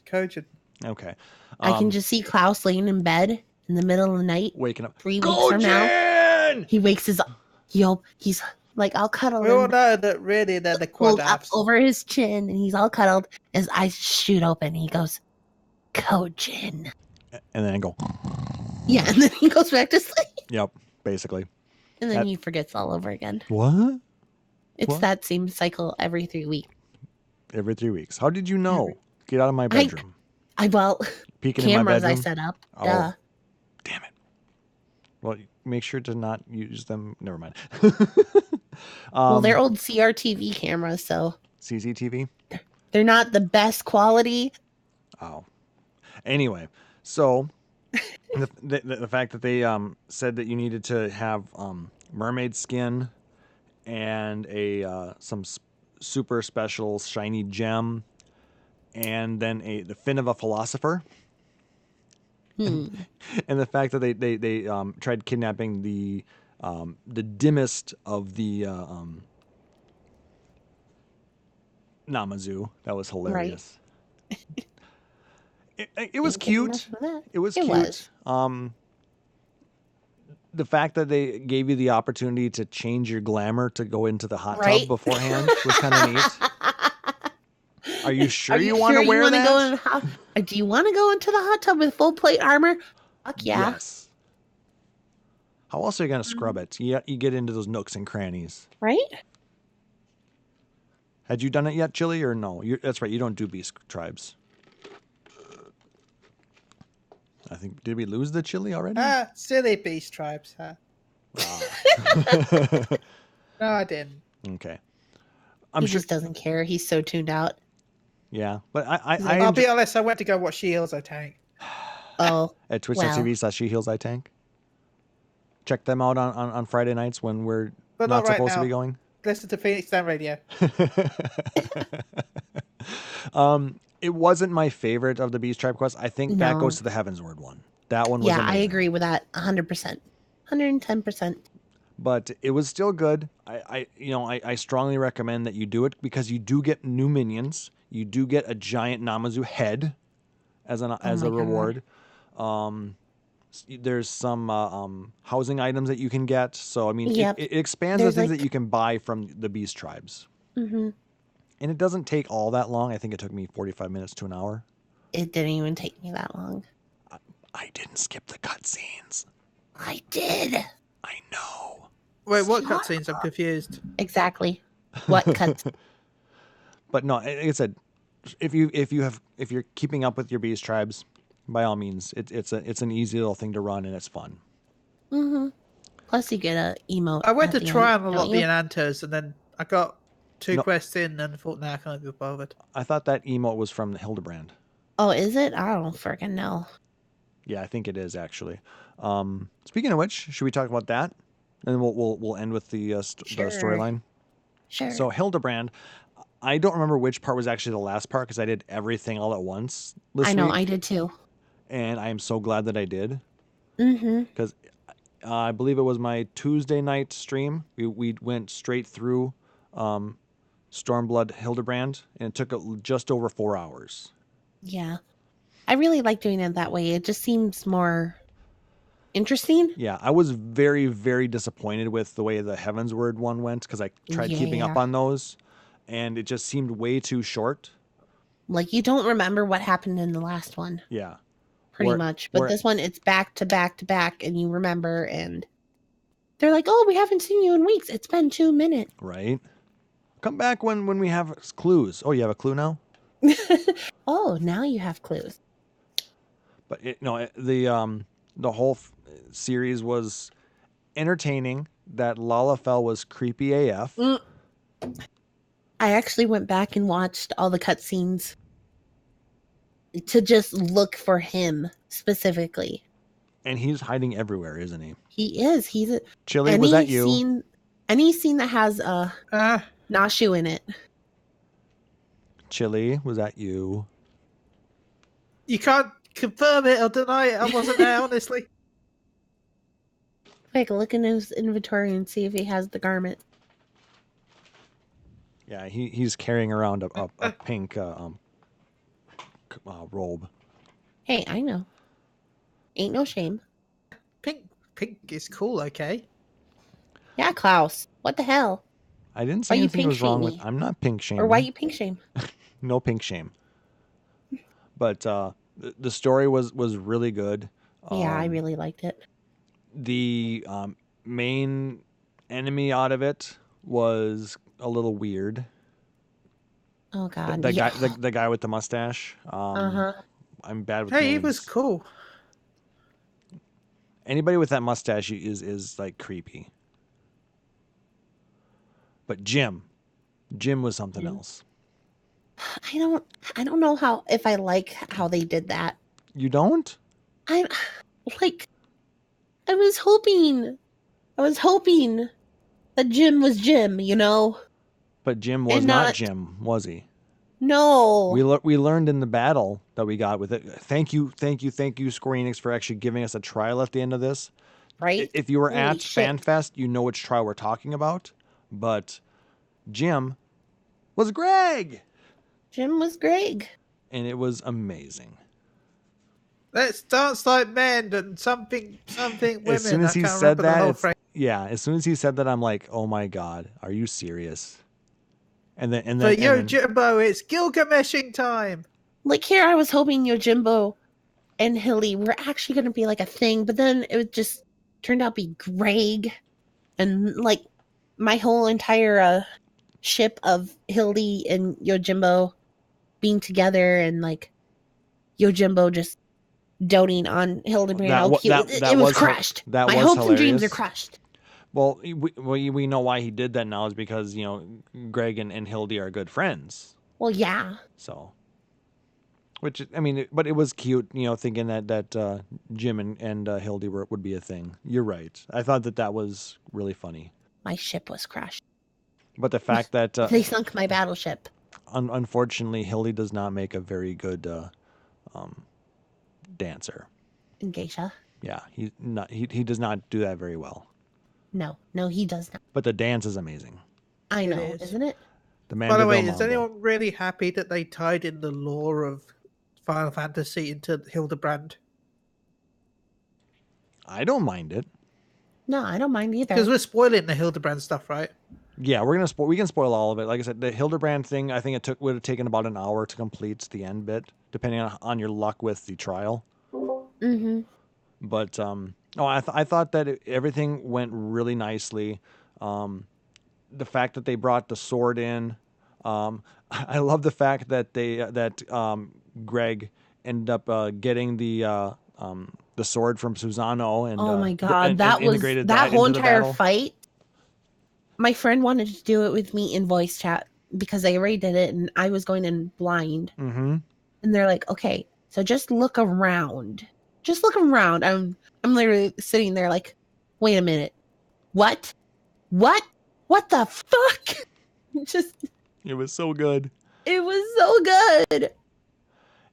Kojin. okay. I can just see Klaus laying in bed in the middle of the night. Waking up. 3 weeks from now. He wakes his he's like all cuddled. We all know that really they're the quad pulled up apps. over his chin, and he's all cuddled. His eyes shoot open. He goes, Kojin. And then I go. Yeah, and then he goes back to sleep. Yep, basically. And then he forgets all over again. What? It's What? that same cycle every 3 weeks. Every 3 weeks. How did you know? Get out of my bedroom. Peeking in my Cameras I bedroom. set up. Oh. Duh. Damn it. Well, make sure to not use them. Never mind. Well, they're old CRTV cameras, so CCTV? they're not the best quality. Oh. Anyway, so the fact that they said that you needed to have mermaid skin and some super special shiny gem, and then the fin of a philosopher. And the fact that they tried kidnapping the dimmest of the Namazu. That was hilarious. It was cute. It was cute. The fact that they gave you the opportunity to change your glamour to go into the hot tub beforehand was kind of neat. Are you sure you want to wear that? Do you want to go into the hot tub with full plate armor? Fuck yeah. Yes. How else are you going to scrub it? You get into those nooks and crannies. Right? Had you done it yet, Chille, or no? That's right. You don't do beast tribes. I think, did we lose the Chille already? Silly beast tribes, huh? No, I didn't. Okay. He just doesn't care. He's so tuned out. Yeah, but I'll be honest, I went to go watch She Heals I Tank. Oh. At twitch.tv/SheHealsITank. Check them out on Friday nights when we're not supposed to be going. Listen to Phoenix Down Radio. It wasn't my favorite of the Beast Tribe quests. I think that goes to the Heavensward one. That one was amazing. I agree with that 100%. 110%. But it was still good. I strongly recommend that you do it because you do get new minions. You do get a giant Namazu head as a reward. There's some housing items that you can get. So I mean, it expands the things that you can buy from the Beast Tribes. Mm-hmm. And it doesn't take all that long. I think it took me 45 minutes to an hour. It didn't even take me that long. I didn't skip the cutscenes. I did. I know. Wait, what cutscenes? I'm confused. Exactly. What cuts? But no, like I said, if you're keeping up with your Beast Tribes, by all means, it's an easy little thing to run and it's fun. Mm-hmm. Plus, you get a emote. I went to try and unlock the Anantos, and then I got two quests in and thought, nah, I can't be bothered. I thought that emote was from Hildibrand. Oh, is it? I don't freaking know. Yeah, I think it is actually. Speaking of which, should we talk about that? And we'll end with the storyline. Sure. So Hildibrand, I don't remember which part was actually the last part because I did everything all at once this week. I did too. And I am so glad that I did. Mm-hmm. Because I believe it was my Tuesday night stream. We went straight through Stormblood Hildibrand, and it took just over 4 hours. Yeah. I really like doing it that way. It just seems more interesting. Yeah, I was very, very disappointed with the way the Heavensward one went because I tried keeping up on those, and it just seemed way too short. Like, you don't remember what happened in the last one. Yeah. Pretty much. But this one, it's back to back to back, and you remember, and they're like, oh, we haven't seen you in weeks. It's been 2 minutes. Right. Come back when we have clues. Oh, you have a clue now? Oh, now you have clues. But the whole series was entertaining. That Lalafell was creepy AF. I actually went back and watched all the cutscenes to just look for him specifically. And he's hiding everywhere, isn't he? He is. He's a Chille, was that you? Any scene that has Nashu in it. Chille, was that you? You can't confirm it or deny it. I wasn't there, honestly. Quick, look in his inventory and see if he has the garment. Yeah, he's carrying around a pink robe. Hey, I know. Ain't no shame. Pink is cool, okay? Yeah, Klauss. What the hell? I didn't say anything was wrong with. I'm not pink shaming. Or why you pink shame? No pink shame. But the story was really good. Yeah, I really liked it. The main enemy out of it was a little weird. Oh God! The guy with the mustache. I'm bad with names. He was cool. Anybody with that mustache is like creepy. But Jim was something else. I don't know if I like how they did that. You don't? I was hoping that Jim was Jim, you know? But Jim was And not not- Jim, was he? No. We learned in the battle that we got with it. Thank you, Square Enix, for actually giving us a trial at the end of this. Right? If you were Holy at shit. FanFest, you know which trial we're talking about. But Jim was Greg, Jim was Greg. and it was amazing. Let's dance like men and something women. As soon as I he can't said remember the whole that, phrase. as soon as he said that, I'm like, oh my god, are you serious? And then For Jimbo, it's Gilgameshing time. Like here, I was hoping Yojimbo and Hilly were actually going to be like a thing, but then it would just turned out to be Greg, and like my whole entire ship of Hildy and Yojimbo being together, and like Yojimbo just doting on Hildibrand. That all wa- cute. that It was was crushed. that My was hopes and dreams hilarious. are crushed. Well, we know why he did that now is because, Greg and Hildy are good friends. Well, yeah. So, which, I mean, but it was cute, thinking that Jim and Hildy would be a thing. You're right. I thought that was really funny. My ship was crushed. But the fact that, They sunk my battleship. unfortunately, Hildy does not make a very good dancer. And Geisha. Yeah, he does not do that very well. No, he does not. But the dance is amazing. I know, is. isn't it? The man By the de way, Del is Mambo. anyone really happy that they tied in the lore of Final Fantasy into Hildibrand? I don't mind it. No, I don't mind either. Because we're spoiling the Hildibrand stuff, right? Yeah, we can spoil all of it. Like I said, the Hildibrand thing, I think would have taken about an hour to complete the end bit, depending on your luck with the trial. Mm-hmm. But I thought that everything went really nicely. The fact that they brought the sword in, I love the fact that Greg ended up getting the sword from Susano, and Oh my god, and that was integrated that whole into the entire battle. fight. My friend wanted to do it with me in voice chat because they already did it, and I was going in blind. Mm-hmm. And they're like, "Okay, so just look around. Just look around." I'm literally sitting there like, "Wait a minute, what? What the fuck?" Just It was so good. it was so good.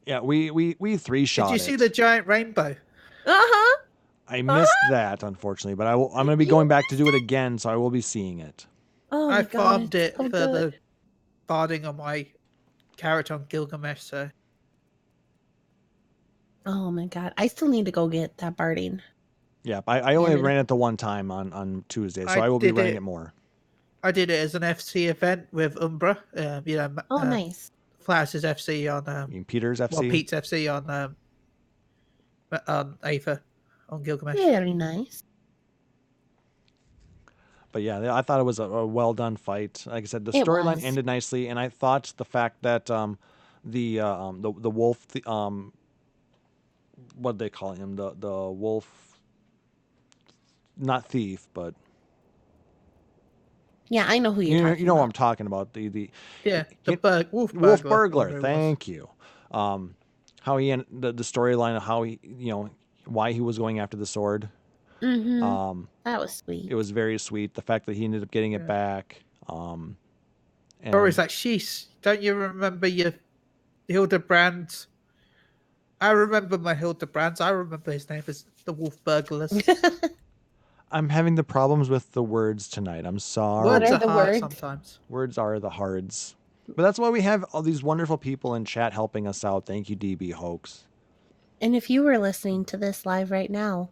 Yeah, we three shot. Did you see the giant rainbow? Uh-huh. I missed that, unfortunately, but I'm going to be going back to do it again, so I will be seeing it. Oh my I god, farmed it's it so for good. the barding on my character on Gilgamesh, so Oh my god, I still need to go get that barding. Yeah, I only Damn it. ran it the one time on Tuesday, so I I will be did running it- it more. I did it as an FC event with Umbra. Oh, nice. Flash's FC on You mean Peter's FC? well, Pete's FC on Aether on Gilgamesh. Very nice. But yeah, I thought it was a well done fight. Like I said, the It storyline was. ended nicely, and I thought the fact that the wolf, what they call him, the wolf, not thief, but Yeah, I know who you're talking you know what about. I'm talking about. The Yeah, he- the wolf burglar. Wolf Burglar. whatever it was. Thank you. How he the storyline of how he why he was going after the sword. Mm-hmm. That was sweet. It was very sweet. The fact that he ended up getting it Yeah. back. Or And it's like, sheesh, don't you remember your Hildebrands? I remember my Hildebrands. I remember his name was the Wolf Burglars. I'm having the problems with the words tonight. I'm sorry. What Words are are the hard words? sometimes. Words are the hards. But that's why we have all these wonderful people in chat helping us out. Thank you, DB Hoax. And if you were listening to this live right now,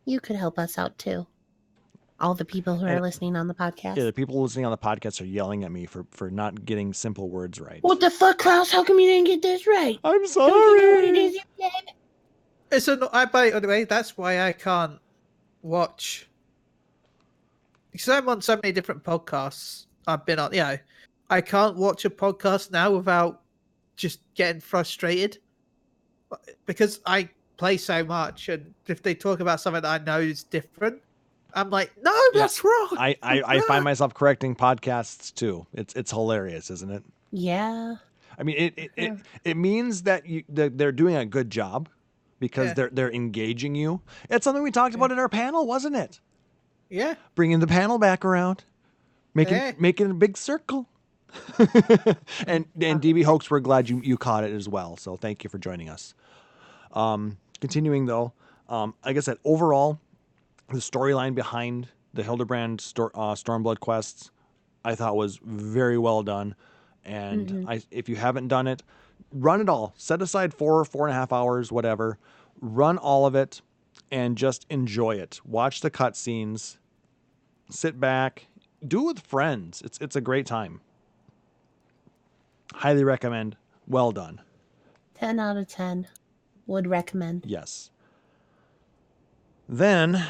you could help us out too. All the people who are And- listening on the podcast. Yeah, the people listening on the podcast are yelling at me for not getting simple words right. What the fuck, Klaus? How come you didn't get this right? I'm Don't you know what it sorry. is you said? It's anyway, that's why I can't watch. Because I'm on so many different podcasts I've been on. I can't watch a podcast now without just getting frustrated. Because I play so much, and if they talk about something that I know is different, I'm like, no, that's wrong. I find myself correcting podcasts too. It's hilarious, isn't it? Yeah. I mean, it means that they're doing a good job because Yeah. they're engaging you. It's something we talked about in our panel, wasn't it? Yeah. Bringing the panel back around, making Yeah. making a big circle. and DB Hoax, we're glad you caught it as well. So thank you for joining us. Continuing though, like I said, overall, the storyline behind the Hildibrand Stormblood quests, I thought was very well done. And if you haven't done it, run it all. Set aside 4.5 hours, whatever. Run all of it and just enjoy it. Watch the cutscenes. Sit back. Do it with friends. It's a great time. Highly recommend. Well done. 10 out of 10. Would recommend. Yes. Then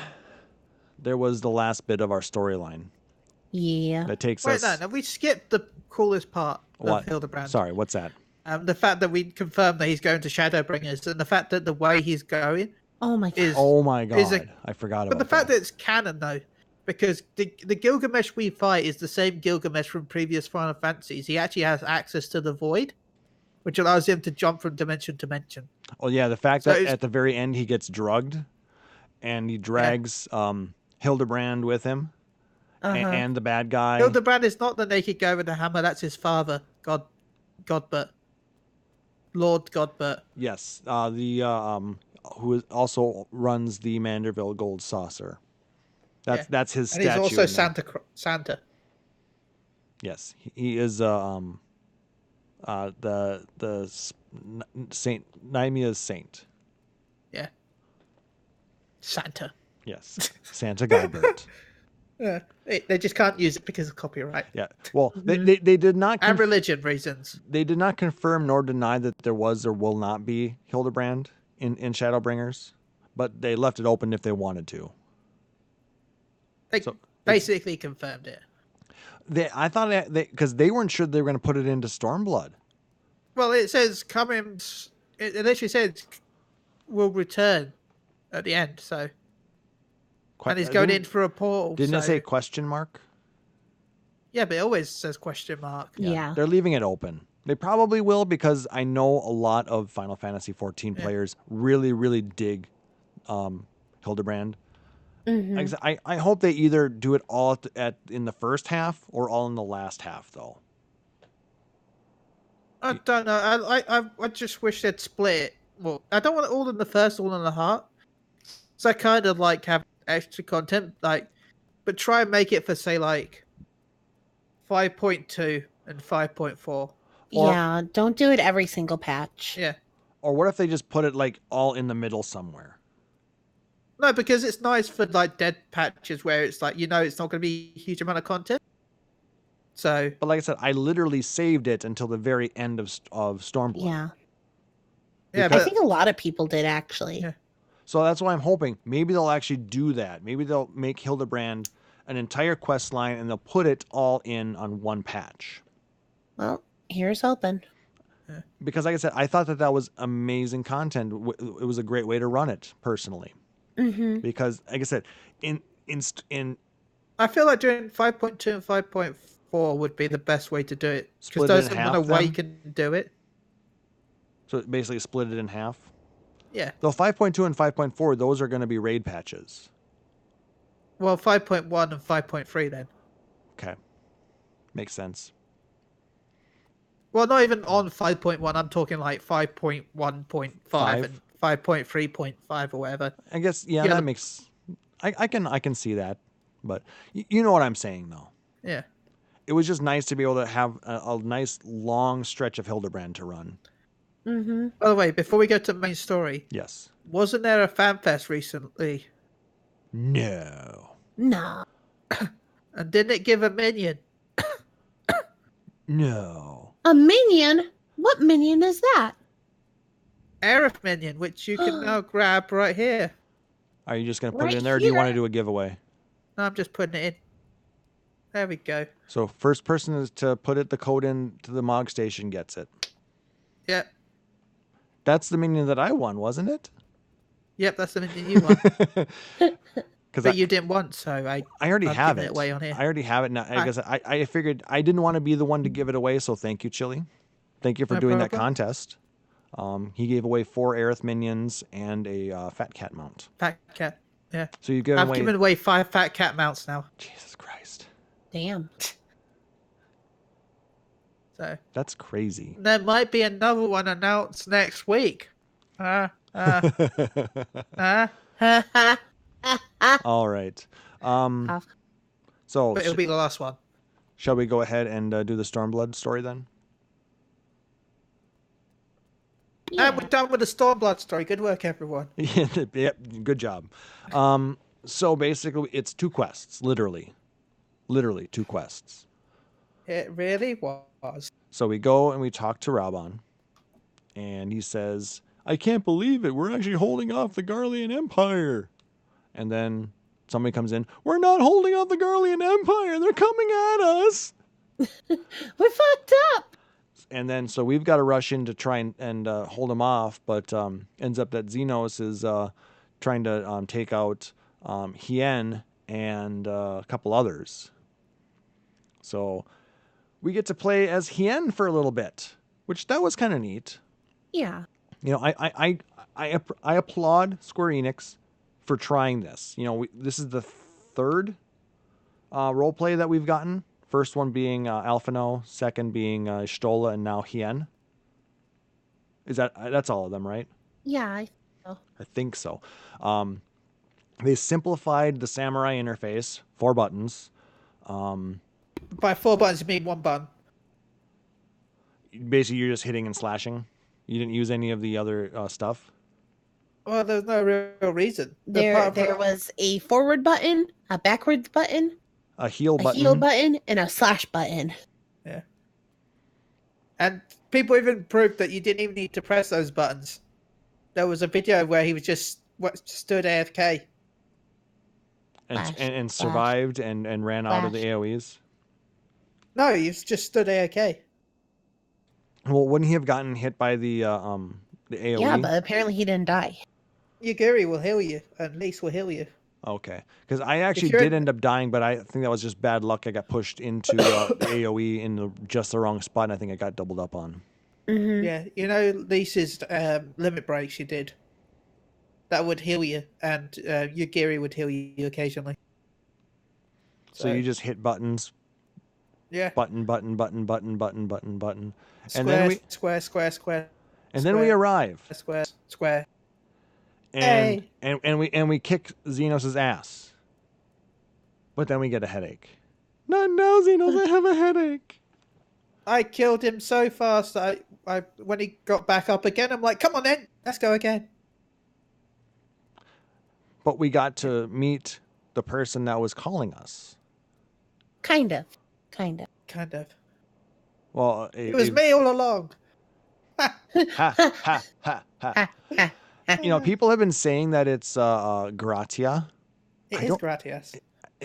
there was the last bit of our storyline. Yeah. That takes Wait, us. no, we skipped the coolest part What? of Hildibrand. Sorry, what's that? The fact that we confirmed that he's going to Shadowbringers, and the fact that the way he's going Oh my god. is. Oh my god! is a- I forgot But about the fact that. that it's canon, though, because the Gilgamesh we fight is the same Gilgamesh from previous Final Fantasies. He actually has access to the Void, which allows him to jump from dimension to dimension. Oh yeah, the fact So that it's- at the very end he gets drugged, and he drags Hildibrand with him, and the bad guy. Hildibrand is not the naked guy with the hammer. That's his father, Godbert. Lord Godbert. Yes, who also runs the Manderville Gold Saucer. That's his And statue. he's also in that. Santa. Yes, he is the Saint Nymia's saint. Yeah. Santa. Yes, Santa Godbert. Yeah. They just can't use it because of copyright. Yeah. Well, they did not. And religion reasons. They did not confirm nor deny that there was or will not be Hildibrand in Shadowbringers, but they left it open if they wanted to. They So, basically confirmed it. I thought because they weren't sure they were going to put it into Stormblood. Well, it says coming. It literally says will return at the end. So, and he's going in for a portal. Didn't it so- say question mark? Yeah, but it always says question mark. Yeah. They're leaving it open. They probably will because I know a lot of Final Fantasy XIV players really, really dig Hildibrand. Like I said, I hope they either do it all in the first half or all in the last half, though. I don't know. I just wish they'd split it. Well, I don't want it all in the first, all in the heart. So I kind of like have extra content, but try and make it for say like 5.2 and 5.4. Yeah. Don't do it every single patch. Yeah. Or what if they just put it like all in the middle somewhere? No, because it's nice for like dead patches where it's like it's not going to be a huge amount of content. So, But like I said, I literally saved it until the very end of Stormblood. Yeah. yeah, I but think a lot of people did actually. Yeah. So that's why I'm hoping maybe they'll actually do that. Maybe they'll make Hildibrand an entire quest line and they'll put it all in on one patch. Well, here's hoping. Because like I said, I thought that was amazing content. It was a great way to run it personally. Mm-hmm. Because like I said, in I feel like doing 5.2 and 5.4 would be the best way to do it. Split Because it in those are the half, way then? you can do it. so basically split it in half. Yeah. Though 5.2 and 5.4, those are going to be raid patches. Well, 5.1 and 5.3 then. Okay. Makes sense. Well, not even on 5.1. I'm talking like 5.1.5 and 5.3.5 or whatever. I guess, yeah, Yeah, that the- makes... I can see that. But you know what I'm saying, though. Yeah. It was just nice to be able to have a nice long stretch of Hildibrand to run. Mm-hmm. By the way, before we go to the main story, Yes. wasn't there a FanFest recently? No. No. And didn't it give a minion? No. A minion? What minion is that? Aerith minion, which you can now grab right here. Are you just going to put Right it in there, or do you want to here. do a giveaway? No, I'm just putting it in. There we go. So first person is to put the code in to the Mog Station gets it. Yep. That's the minion that I won, wasn't it? Yep, that's the minion you want. Because But you didn't want, so I already I'm have giving it. it away on here. I already have it now. I Ah. guess I figured I didn't want to be the one to give it away, so thank you, Chille. Thank you for No doing that problem. contest. He gave away 4 Aerith minions and a Fat Cat mount. Fat cat. Yeah. So you give I've away. given away 5 fat cat mounts now. Jesus Christ. Damn. So That's crazy. there might be another one announced next week. All right. So But it'll be the last one. shall we go ahead and do the Stormblood story then? And we're done with the Stormblood story. Good work, everyone. Yep, good job. So basically, it's 2 quests, literally 2 quests. It really was. So we go and we talk to Raban, and he says, "I can't believe it. We're actually holding off the Garlean Empire." And then somebody comes in, "We're not holding off the Garlean Empire. They're coming at us." We're fucked up. And then so we've got to rush in to try and hold him off, but ends up that Xenos is trying to take out Hien and a couple others. So we get to play as Hien for a little bit, which that was kind of neat. Yeah. You know, I applaud Square Enix for trying this. You know, this is the 3rd role play that we've gotten. First one being Alphino, second being Stola, and now Hien. That's all of them, right? Yeah, I think so. They simplified the samurai interface, 4 buttons. By 4 buttons, you mean 1 button. Basically, you're just hitting and slashing. You didn't use any of the other stuff. Well, there's no real reason. there was a forward button, a backwards button, A heal a button. heal button, and a slash button. Yeah. And people even proved that you didn't even need to press those buttons. There was a video where he was just stood AFK. And survived and ran out of the AoEs. No, he just stood AFK. Well, wouldn't he have gotten hit by the AoE? Yeah, but apparently he didn't die. Yaguri will heal you, and Lise will heal you. Okay, because I actually you're- did end up dying, but I think that was just bad luck. I got pushed into the AoE in just the wrong spot, and I think I got doubled up on. Mm-hmm. Yeah, you know Lisa's limit break she did. That would heal you, and Yagiri would heal you occasionally. So you just hit buttons, Yeah. button, button, button, button, button, button, button, Square, and then we square. then we arrive, Square. and Hey. and we kick Xenos' ass, but then we get a headache. Not now, Xenos. I have a headache. I killed him so fast that I when he got back up again, I'm like, come on then, let's go again. But we got to meet the person that was calling us. Kind of. Kind of. Well, It was me all along. Ha ha ha ha. You know, people have been saying that it's Gratia. It is Gratias.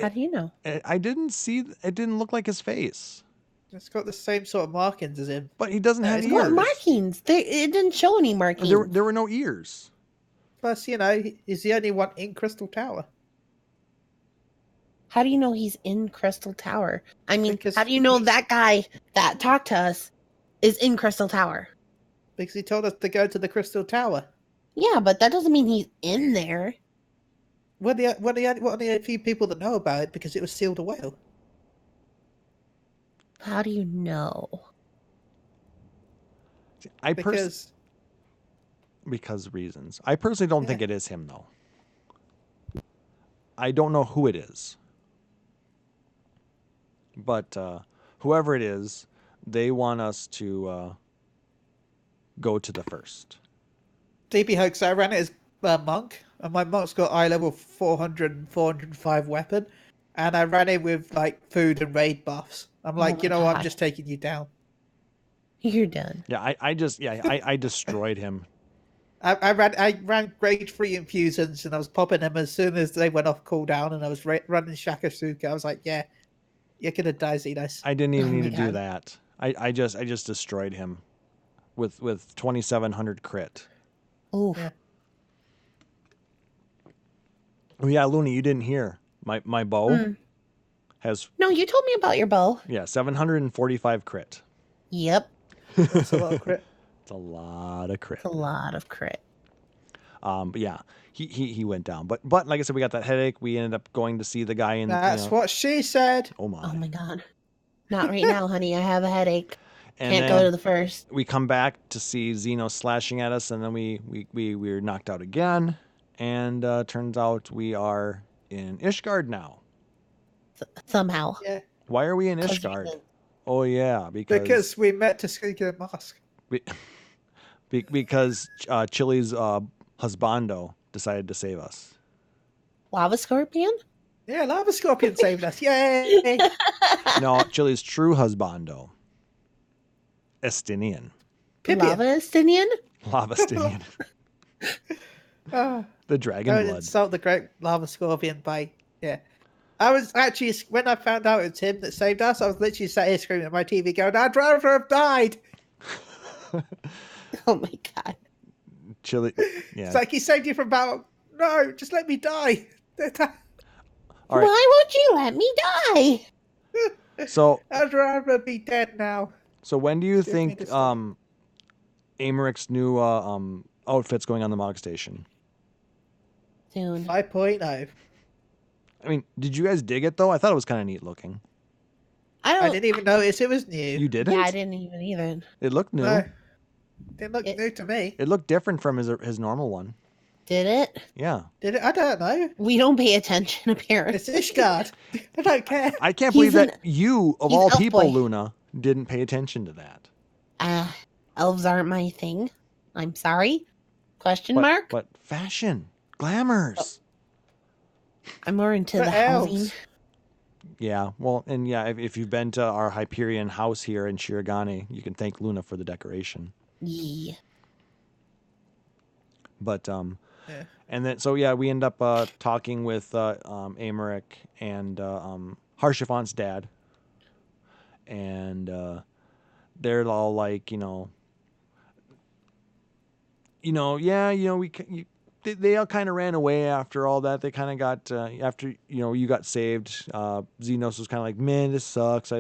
How do you know? I didn't see. It didn't look like his face. It's got the same sort of markings as him. But he doesn't have it's ears. What markings? It didn't show any markings. There were no ears. Plus, you know, he's the only one in Crystal Tower. How do you know he's in Crystal Tower? I mean, Because how do you know that guy that talked to us is in Crystal Tower? Because he told us to go to the Crystal Tower. Yeah, but that doesn't mean he's in there. We're the few people that know about it because it was sealed away. How do you know? Because reasons. I personally don't think it is him though. I don't know who it is. But whoever it is, they want us to go to the first. DB Hoax, I ran it as monk, and my monk's got eye level 400 and 405 weapon, and I ran it with like food and raid buffs. I'm like, my you know what, I'm God. just taking you down. You're done. Yeah, I destroyed him. I ran grade 3 infusions, and I was popping them as soon as they went off cooldown, and I was running Shakasuka. I was like, yeah, you're gonna die, Xenos. I didn't even Oh need my to do God. that. I just destroyed him with 2700 crit. Ooh. Yeah. Oh yeah, Luna, you didn't hear. My bow has No, you told me about your bow. 745 crit. Yep. That's a lot of crit. It's a lot of crit. It's a lot of crit. But yeah, he went down. But like I said, we got that headache. We ended up going to see the guy in. That's what she said. Oh my. Oh my God. Not right now, honey. I have a headache. And Can't then go to the first. we come back to see Xeno slashing at us, and then we're knocked out again. And turns out we are in Ishgard now. Somehow. Yeah, Why are we in 'Cause Ishgard? reasons. Oh yeah, because we met to squeak a mask. because Chille's husbando decided to save us. Lava Scorpion? Yeah, Lava Scorpion saved us. Yay! No, Chille's true husbando, Estinian, Pipian. Lava Estinian? Lava Estinian, Oh, the dragon I would blood. insult the great Lava Scorpion by, yeah. I was actually, when I found out it's him that saved us, I was literally sat here screaming at my TV going, I'd rather have died. Oh my god. Chille, yeah. It's like he saved you from battle. No, just let me die. All right. Why won't you let me die? So I'd rather be dead now. when do you Give me think this thing. Americ's new outfit's going on the Mog Station? Soon. 5.0. I mean, did you guys dig it though? I thought it was kind of neat looking. I I don't. didn't even notice it was new. You didn't? Yeah, I didn't even. It looked new. No, didn't look It- new to me. It looked different from his normal one. Did it? Yeah. Did it? I don't know. We don't pay attention, apparently. It's Ishgard. I don't care. I can't He's believe that you, of he's all elf people, boy. Luna, didn't pay attention to that. Elves aren't my thing. I'm sorry. Question mark? But fashion, glamours. I'm more into For the elves. housing. Yeah. Well, and yeah, if you've been to our Hyperion house here in Shirogane, you can thank Luna for the decoration. Yeah. But Yeah. and then so yeah, we end up talking with Amaric and Harshifan's dad, and they're all like, they all kind of ran away after all that. They kind of got after you got saved. Xenos was kind of like, man, this sucks.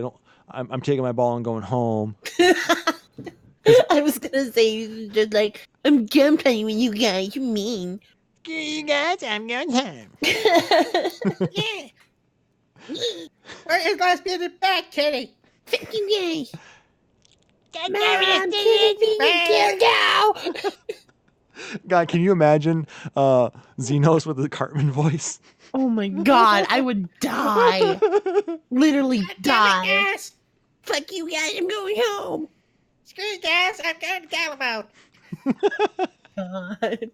I'm taking my ball and going home. I was gonna say, just like, I'm done playing with you guys. You mean? You guys, I'm going home. Yeah. Where is lesbian back, Kitty? Fuck you guys. God Mom, take me to now. God, can you imagine Xenos with the Cartman voice? Oh my god, I would die. Literally die. Yes. Fuck you guys, I'm going home. Screw you guys. I'm going to Gallimouth. God.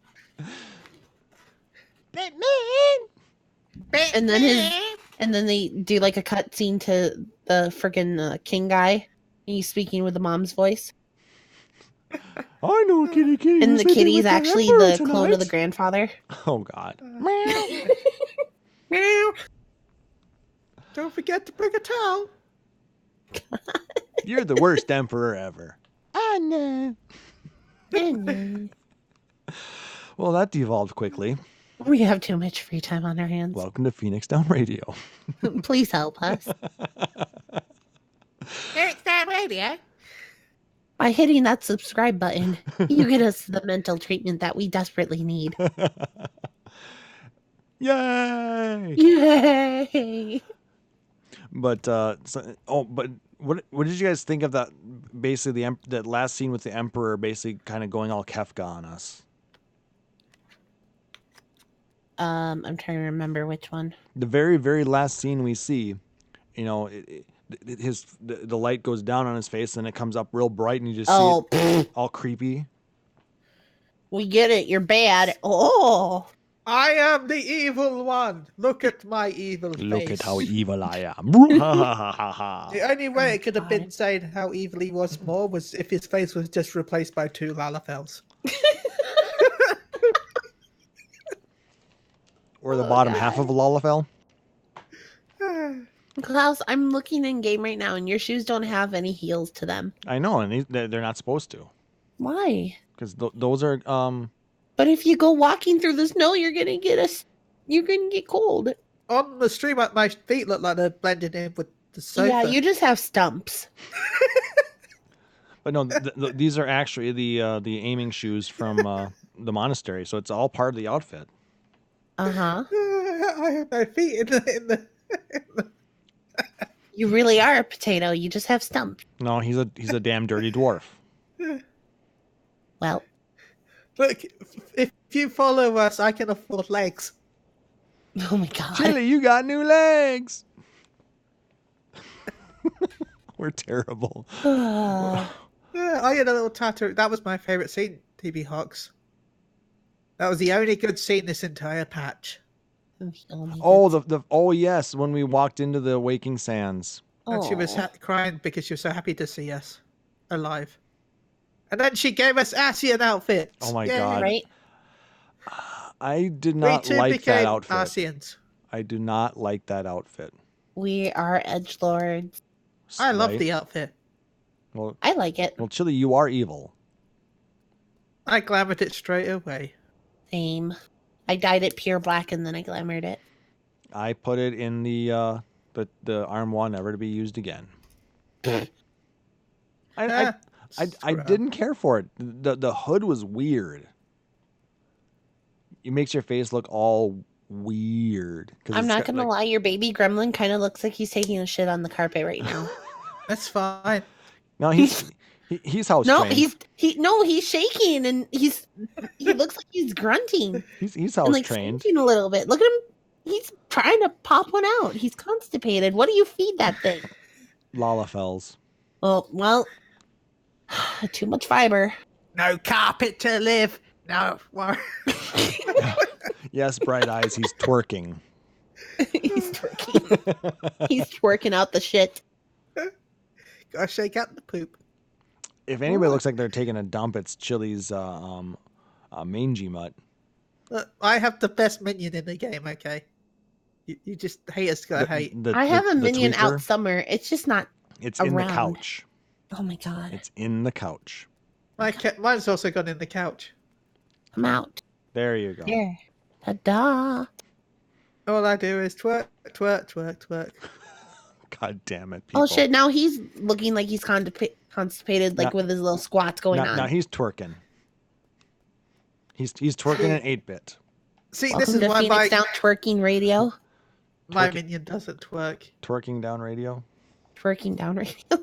Batman. And then they do like a cut scene to the freaking king guy. He's speaking with the mom's voice. I know, kitty. And the kitty's actually the clone of the grandfather. Oh God. Meow. Don't forget to bring a towel. You're the worst emperor ever. I know. Well, that devolved quickly. We have too much free time on our hands. Welcome to Phoenix Down Radio. Please help us. It's that radio. By hitting that subscribe button, you get us the mental treatment that we desperately need. Yay! Yay! But but what did you guys think of that? Basically, that last scene with the Emperor, basically kind of going all Kefka on us. I'm trying to remember which one. The very, very last scene we see, the light goes down on his face and it comes up real bright and you just see it all creepy. We get it. You're bad. Oh, I am the evil one. Look at my evil face. Look at how evil I am. The only way it could have been saying how evil he was more was if his face was just replaced by two Lalafels. Or the bottom half of a Lalafell. Klaus, I'm looking in game right now, and your shoes don't have any heels to them. I know, and they're not supposed to, Why? because those are But if you go walking through the snow, you're gonna get cold. On the stream, my feet look like they're blended in with the sofa. Yeah, you just have stumps. But no, these are actually the aiming shoes from the monastery, so it's all part of the outfit. Uh huh. I have my feet in the You really are a potato. You just have stump. No, he's a damn dirty dwarf. Well, Look, if you follow us, I can afford legs. oh my god. Chille, you got new legs. We're terrible. Yeah, I had a little tattoo. That was my favorite scene, TB Hawks. That was the only good scene this entire patch. Oh yes, when we walked into the Waking Sands. And she was crying because she was so happy to see us alive. And then she gave us Asian outfits. Oh my Yay. god. Right? I did We not too like that became outfit. Asians. I do not like that outfit. We are edgelords. I love Right? the outfit. Well, I like it. Chille, you are evil. I glamoured it straight away. Same. I dyed it pure black and then I glamoured it. I put it in the armoire, never to be used again. I didn't care for it. The hood was weird. It makes your face look all weird. I'm not gonna lie, your baby gremlin kind of looks like he's taking a shit on the carpet right now. That's fine. No, he's house No, trained. he's shaking and he looks like he's grunting. He's And house like trained. squinting a little bit. Look at him. He's trying to pop one out. He's constipated. What do you feed that thing? Lalafels. Well, too much fiber. No carpet to live. No. Yes, Bright Eyes, he's twerking. He's twerking. He's twerking out the shit. Gotta shake out the poop. If anybody looks like they're taking a dump, it's Chille's mangy mutt. Look, I have the best minion in the game, okay? You just hate us gonna hate. I have a minion tweaker, out somewhere. It's just not. It's in the around. couch. Oh my god. It's in the couch. Mine's also gone in the couch. I'm out. There you go. Here. Ta-da. All I do is twerk, twerk, twerk, twerk. God damn it, people. Oh shit! Now he's looking like he's constipated, like with his little squats going on. Now he's twerking. He's twerking an 8-bit. See, Welcome this is to why Phoenix Down Twerking Radio. my minion doesn't twerk. Twerking down radio. Twerking Down Radio.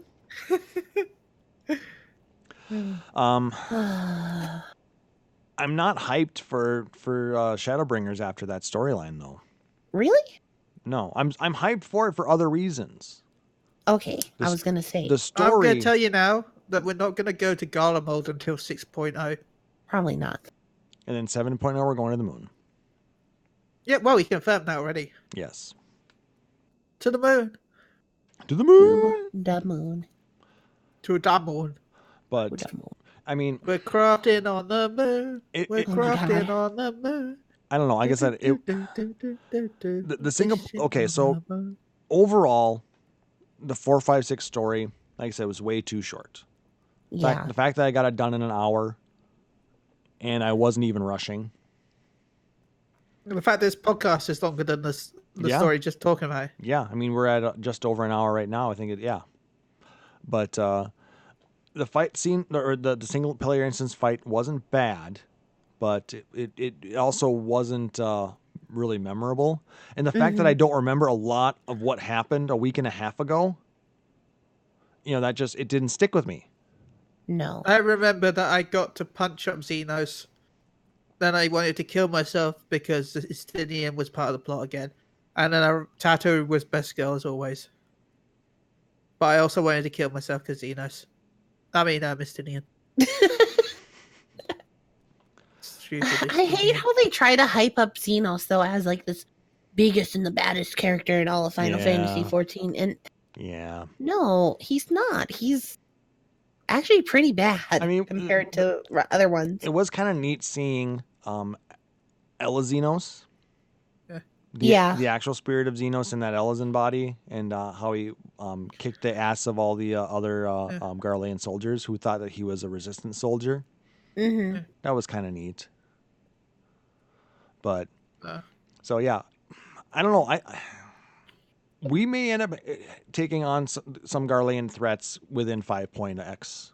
I'm not hyped for Shadowbringers after that storyline though. Really? No, I'm hyped for it for other reasons. Okay, I was gonna say The I'm story. gonna tell you now that we're not gonna go to Gala mode until 6.0. probably not. And then 7.0, we're going to the moon. Yeah, well, we confirmed that already. Yes. To the moon. To the moon. The moon. To the moon. But The moon. I mean, We're crafting on the moon. We're it- Oh my crafting God. on the moon. I don't know. Like I said, the single. Okay, so overall, the 4, 5, 6 story, like I said, was way too short. Yeah. The fact that I got it done in an hour, and I wasn't even rushing. The fact this podcast is longer than the Yeah. story just talking about. Yeah, I mean we're at just over an hour right now. I think yeah, but the fight scene or the single player instance fight wasn't bad, but it also wasn't really memorable. And the fact that I don't remember a lot of what happened a week and a half ago, that just it didn't stick with me. No. I remember that I got to punch up Xenos. Then I wanted to kill myself because the Istinian was part of the plot again. And then Tattoo was best girl as always. But I also wanted to kill myself because Xenos. I mean, Istinian. I hate how they try to hype up Xenos though as like this biggest and the baddest character in all of Final Yeah. Fantasy 14, and Yeah, no, he's not. He's actually pretty bad. I mean, compared to other ones. it was kind of neat seeing Ella Xenos. Yeah. The actual spirit of Xenos in that Ellazin body, and how he kicked the ass of all the other Garlean soldiers who thought that he was a resistance soldier. Mm-hmm. That was kind of neat. But so yeah, I don't know. We may end up taking on some Garlean threats within 5.x.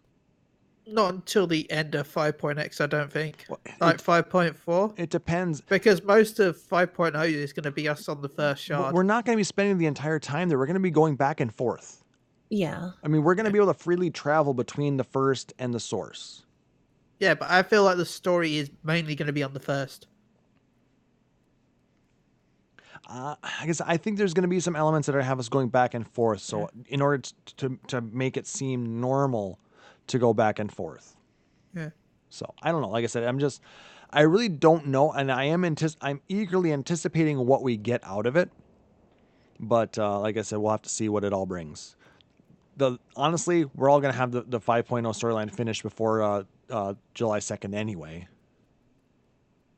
Not until the end of 5.x, I don't think. Well, Like 5.4. It depends. Because most of 5.0 is going to be us on the first shard. We're not going to be spending the entire time there. We're going to be going back and forth. Yeah. I mean, we're going to be able to freely travel between the first and the source. Yeah, but I feel like the story is mainly going to be on the first. I guess I think there's going to be some elements that are have us going back and forth. So in order to make it seem normal to go back and forth. Yeah. So I don't know. Like I said, I really don't know. And I'm eagerly anticipating what we get out of it. But like I said, we'll have to see what it all brings. Honestly, we're all going to have the 5.0 storyline finished before July 2nd anyway.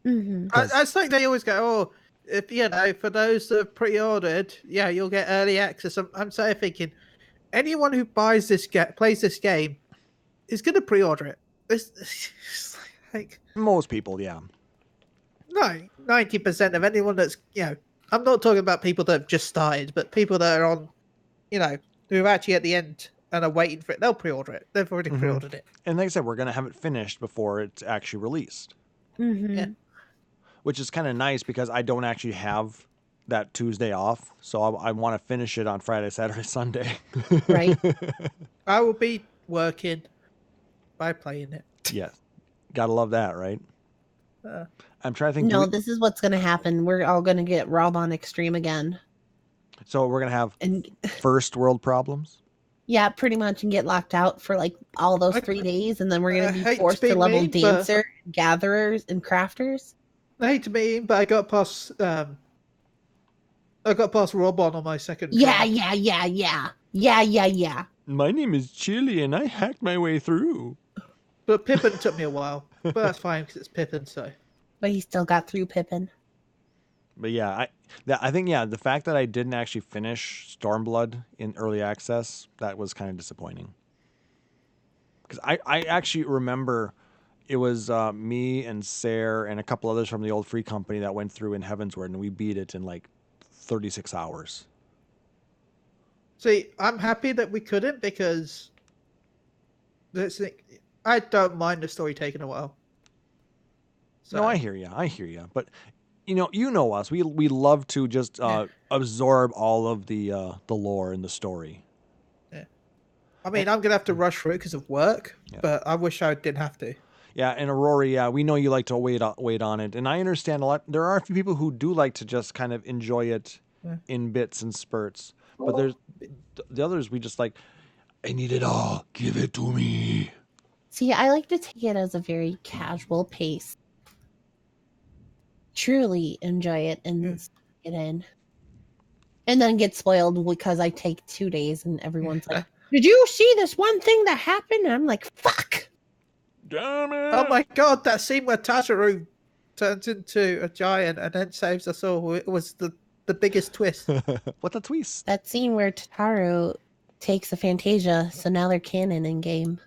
Mm-hmm. I think they always go, oh, if for those that have pre-ordered, you'll get early access. I'm sort of thinking, anyone who buys plays this game is going to pre-order it. It's like Most people, yeah. no, 90% of anyone that's I'm not talking about people that have just started, but people that are on, who are actually at the end and are waiting for it. They'll pre-order it. They've already pre-ordered it. And like I said, we're going to have it finished before it's actually released. Mm-hmm. Yeah. Which is kind of nice because I don't actually have that Tuesday off. So I want to finish it on Friday, Saturday, Sunday. Right. I will be working by playing it. Yes. Gotta love that, right? I'm trying to think. No, this is what's going to happen. We're all going to get Rob on Extreme again. So we're going to have And first world problems? yeah, pretty much, and get locked out for like all those 3 days. And then we're going to be hate forced to be to level mean, but- dancer, gatherers, and crafters. I hate to be, but I got past Rob on my second Yeah. My name is Chille and I hacked my way through. But Pippin took me a while. But that's fine because it's Pippin, so. But he still got through Pippin. But yeah, I think the fact that I didn't actually finish Stormblood in early access, that was kind of disappointing. Because I actually remember it was me and Sarah and a couple others from the old Free Company that went through in Heavensward, and we beat it in like 36 hours. See, I'm happy that we couldn't because I don't mind the story taking a while. So, No, I hear you. But you know us. We love to just absorb all of the lore and the story. I mean, I'm gonna have to rush through it because of work, but I wish I didn't have to. Yeah, and Aurora, we know you like to wait on it, and I understand a lot. There are a few people who do like to just kind of enjoy it in bits and spurts, but there's the others. We just like, I need it all. Give it to me. See, I like to take it as a very casual pace. Truly enjoy it and get in. And then get spoiled because I take 2 days and everyone's like, did you see this one thing that happened? And I'm like, fuck. Damn it! Oh my god, that scene where Tazaru turns into a giant and then saves us all, it was the biggest twist. What's a twist? That scene where Tataru takes a Fantasia, so now they're canon in game.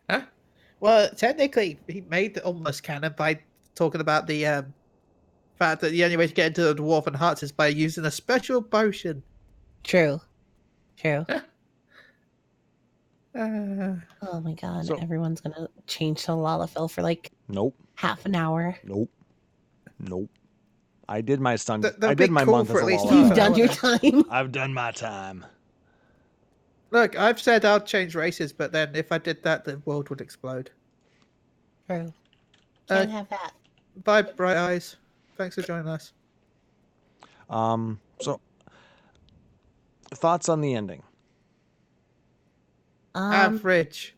Huh? Well, technically, he made it almost canon by talking about the fact that the only way to get into the Dwarven Hearts is by using a special potion. True. Oh my god, So- everyone's gonna change to Lalafell for like Nope. half an hour. Nope. I did my son. That'd I be did my cool month for as a at least Lola. half You've an done hour your then. time. I've done my time. Look, I've said I'll change races, but then if I did that, the world would explode. True. Uh, Can't have that. Bye, Bright Eyes. Thanks for joining us. So thoughts on the ending? Average.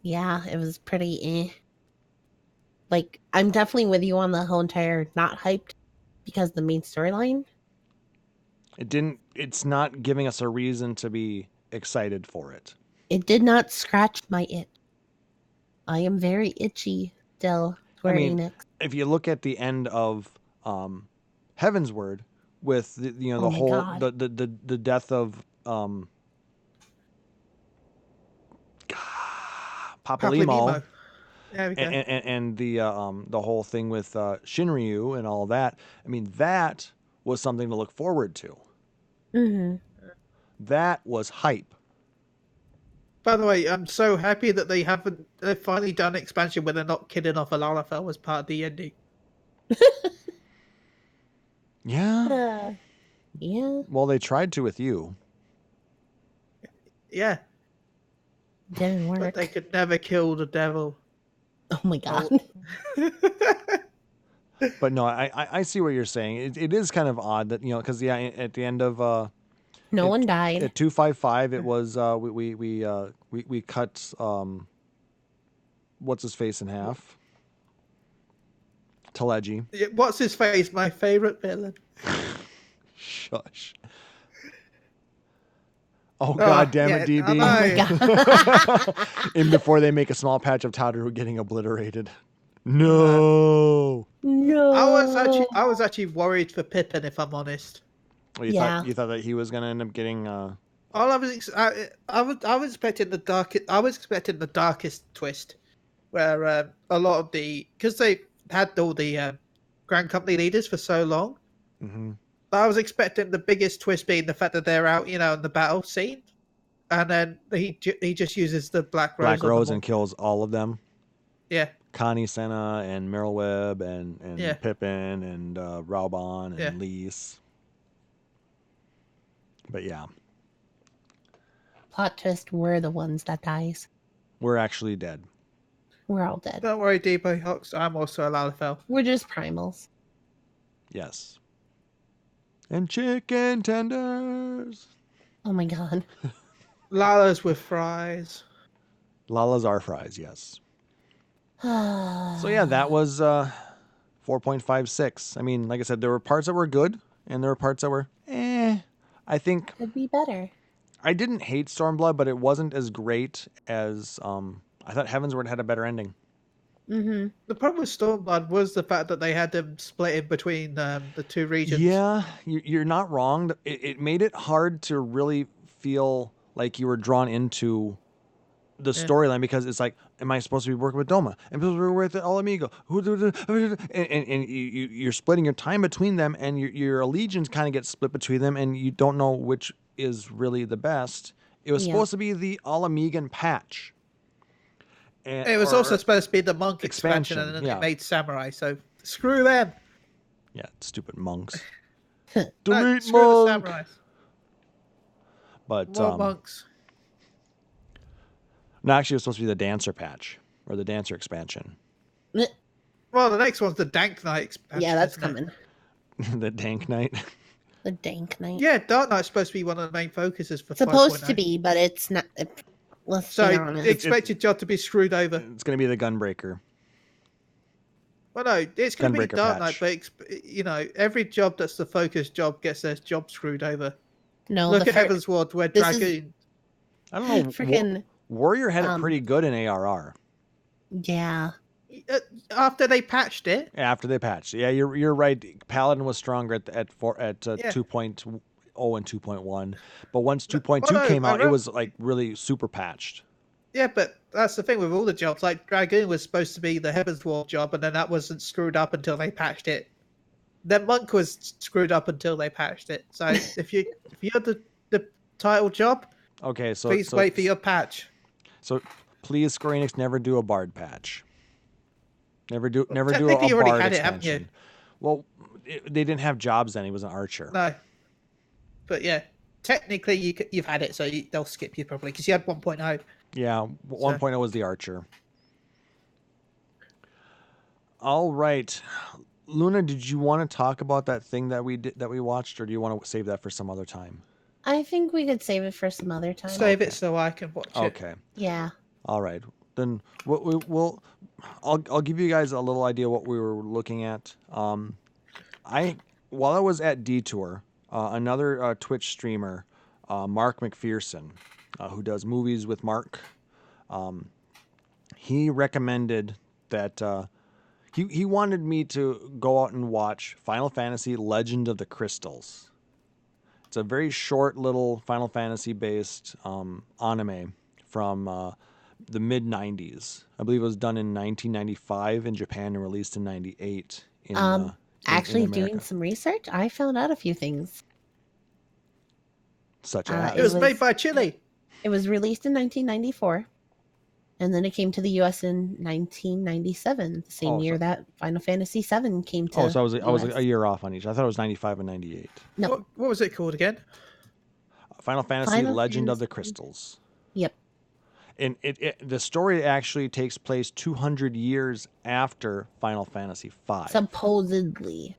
Yeah, it was pretty Like, I'm definitely with you on the whole entire not hyped because the main storyline. It's not giving us a reason to be excited for it. It did not scratch my itch. I am very itchy still. Square Enix. If you look at the end of Heavensward with the Oh my whole God. the death of Papalymo There we go. and the whole thing with Shinryu and all that. I mean, that was something to look forward to. Mm-hmm. That was hype. By the way, I'm so happy that they've finally done an expansion where they're not kidding off a Lalafell as part of the ending. Yeah. Yeah, Well, they tried to with you. Yeah, didn't but work. they could never kill the devil. Oh my god. But no, I see what you're saying. It is kind of odd that, because at the end of No one died. at 255 it was we cut what's his face in half. Teleji. What's his face? My favorite villain. Shush. Oh god damn it, yeah, DB. I know. And before they make a small patch of Tadaru getting obliterated. No. No. I was actually worried for Pippin, if I'm honest. Well, you thought that he was gonna end up getting All I was expecting the darkest twist, where a lot of because they had all the Grand Company leaders for so long. Mm-hmm. I was expecting the biggest twist being the fact that they're out, in the battle scene, and then he just uses the Black Rose. And kills all of them. Yeah. Connie Senna and Meryl Webb and Yeah. Pippin and Raubon and Lise. But yeah, Plot twist, we're the ones that dies. we're actually dead. We're all dead. Don't worry, Depot Hawks. I'm also a Lalafell. We're just primals. Yes. And chicken tenders. Oh my god. Lala's with fries. Lala's our fries, yes. So So yeah, that was 4.56. I mean, like I said, there were parts that were good and there were parts that were I think could be better. I didn't hate Stormblood, but it wasn't as great as I thought Heavensward had a better ending. Mm-hmm. The problem with Stormblood was the fact that they had them split in between the two regions. Yeah, you're not wrong. It made it hard to really feel like you were drawn into the storyline because it's like, am I supposed to be working with Doma? Am I supposed to be working with All Amigo? And you're splitting your time between them, and your allegiance kind of gets split between them, and you don't know which is really the best. It was supposed to be the All Amigan patch. And, it was also supposed to be the monk expansion, and then yeah. they made samurai. So screw them. Yeah, stupid monks. No, Delete screw the monk. samurais. But More monks. no, actually, it was supposed to be the dancer patch or the dancer expansion. Well, the next one's the Dank Knight expansion. Yeah, that's isn't it? coming. The Dank Knight. The Dank Knight. Yeah, Dark Knight's supposed to be one of the main focuses for Supposed 5.9. to be, but it's not. Let's So be honest. expect your job to be screwed over. It's going to be the Gunbreaker. Well, no, it's going to be the Gunbreaker Dark patch. Knight, but every job that's the focus job gets their job screwed over. No, Look at Heavensward, where this is- Dragoon. I don't know. freaking Warrior had it pretty good in ARR yeah. After they patched it, after they patched. Yeah, you're right. Paladin was stronger at 2.0 and 2.1, but once 2.2 Well, no, came out, I it was like really super patched. yeah, but that's the thing with all the jobs. Like Dragoon was supposed to be the Heavensward job, and then that wasn't screwed up until they patched it. Then Monk was screwed up until they patched it. So if you're the title job, Okay, so please wait for your patch. So please, Square Enix, never do a Bard patch. Never do a technically you Bard already had it, haven't you? expansion. Well, they didn't have jobs then. He was an archer. No, but yeah, technically you've had it, so they'll skip you probably because you had 1.0. Yeah, 1.0 was the archer. All right, Luna, did you want to talk about that thing that we watched, or do you want to save that for some other time? I think we could save it for some other time. Save it so I can watch it. Okay. Yeah. All right. Then I'll give you guys a little idea what we were looking at. While I was at Detour, another Twitch streamer, Mark McPherson, who does movies with Mark, he recommended that he wanted me to go out and watch Final Fantasy Legend of the Crystals. It's a very short little Final Fantasy based anime from the mid 90s. I believe it was done in 1995 in Japan and released in 98 in Actually, in doing America. some research, I found out a few things. Such it as It was was- made by Chile. It was released in 1994, and then it came to the U.S. in 1997, the same Oh, year so- that Final Fantasy VII came to. Oh, so I was US. a year off on each. I thought it was 95 and 98. No, What was it called again? Final Fantasy Final Legend of the Fantasy- Crystals. Yep. And the story actually takes place 200 years after Final Fantasy V. Supposedly.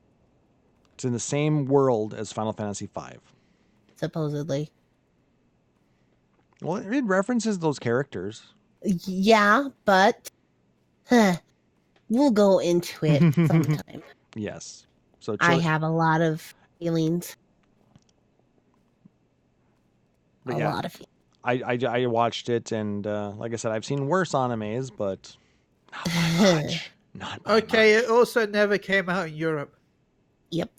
It's in the same world as Final Fantasy V. Supposedly. Well, it references those characters. Yeah, but we'll go into it sometime. Yes. So I have a lot of feelings. But A yeah, lot of feelings. I watched it, and like I said, I've seen worse animes, but not by much. Not by Okay, much. it also never came out in Europe. Yep.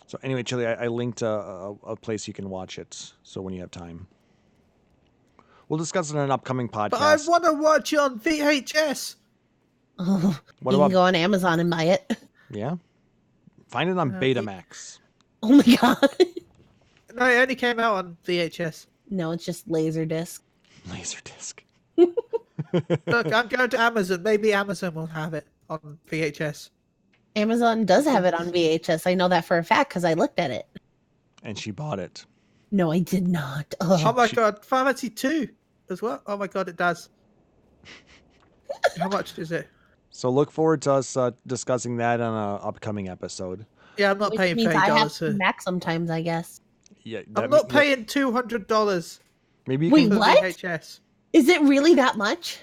So anyway, Chile, I linked a place you can watch it. So when you have time, we'll discuss it in an upcoming podcast. But I want to watch it on VHS. Oh, What you about can go on Amazon and buy it. yeah? Find it on Betamax. Oh my god. No, it only came out on VHS. No, it's just Laserdisc. Laserdisc. Look, I'm going to Amazon. Maybe Amazon will have it on VHS. Amazon does have it on VHS. I know that for a fact because I looked at it. And she bought it. No, I did not. Oh Oh, my god, Fantasy 2 as well. Oh my god, it does. How much is it? So look forward to us discussing that on an upcoming episode. Yeah, I'm not which paying means I have $30 to come for. back sometimes, I guess. Yeah, I'm not paying $200 Maybe you Wait, can. for what? VHS. Is it really that much?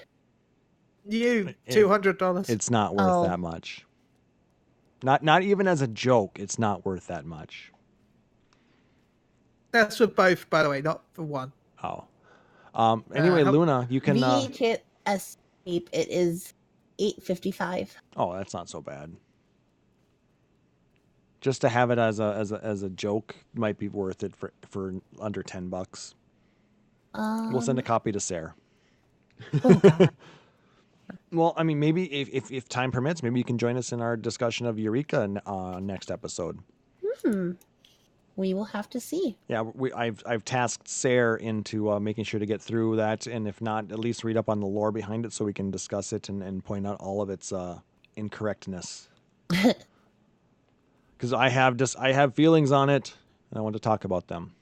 You $200. It's not worth Oh. that much. Not even as a joke. It's not worth that much. That's for both, by the way, not for one. Oh. Anyway, how- Luna, you can. VHS tape. It is $8.55. Oh, that's not so bad. Just to have it as a joke might be worth it for under $10. We'll send a copy to Sarah. Oh god. Well, I mean, maybe if time permits, maybe you can join us in our discussion of Eureka next episode. We will have to see. Yeah, I've tasked Sarah into making sure to get through that, and if not, at least read up on the lore behind it so we can discuss it and point out all of its incorrectness. Because I have feelings on it, and I want to talk about them.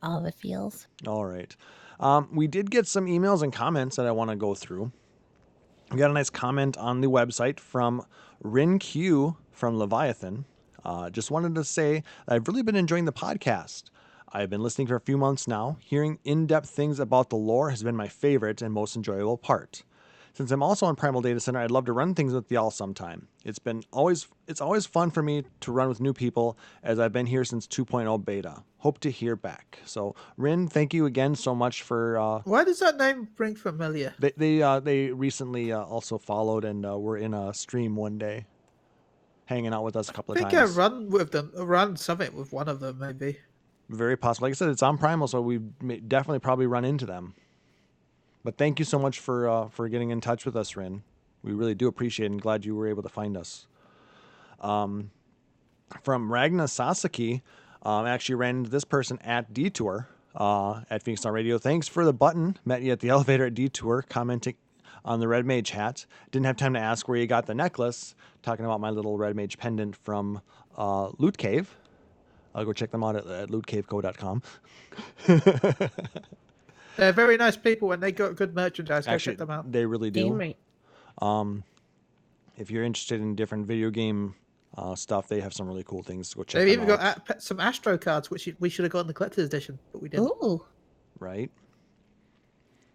All the feels. All right. We did get some emails and comments that I want to go through. We got a nice comment on the website from Rin Q from Leviathan. Just wanted to say that I've really been enjoying the podcast. I've been listening for a few months now. Hearing in-depth things about the lore has been my favorite and most enjoyable part. Since I'm also on Primal Data Center, I'd love to run things with y'all sometime. It's always fun for me to run with new people, as I've been here since 2.0 beta. Hope to hear back. So, Rin, thank you again so much for. Why does that name ring familiar? They recently also followed and were in a stream one day, hanging out with us a couple I of think times. I run with them, run something with one of them, maybe. Very possible. Like I said, it's on Primal, so we've definitely probably run into them. But thank you so much for getting in touch with us, Rin. We really do appreciate it and glad you were able to find us. From Ragna Sasaki, actually ran into this person at Detour at Phoenix Star Radio. Thanks for the button. Met you at the elevator at Detour, commenting on the Red Mage hat. Didn't have time to ask where you got the necklace. Talking about my little Red Mage pendant from Loot Cave. I'll go check them out at lootcaveco.com. They're very nice people and they got good merchandise. Go Actually, check them out. they really do. Damn right. If you're interested in different video game stuff, they have some really cool things. Go check They've them even out. got some Astro cards, which we should have got in the collector's edition, but we didn't. Ooh. Right.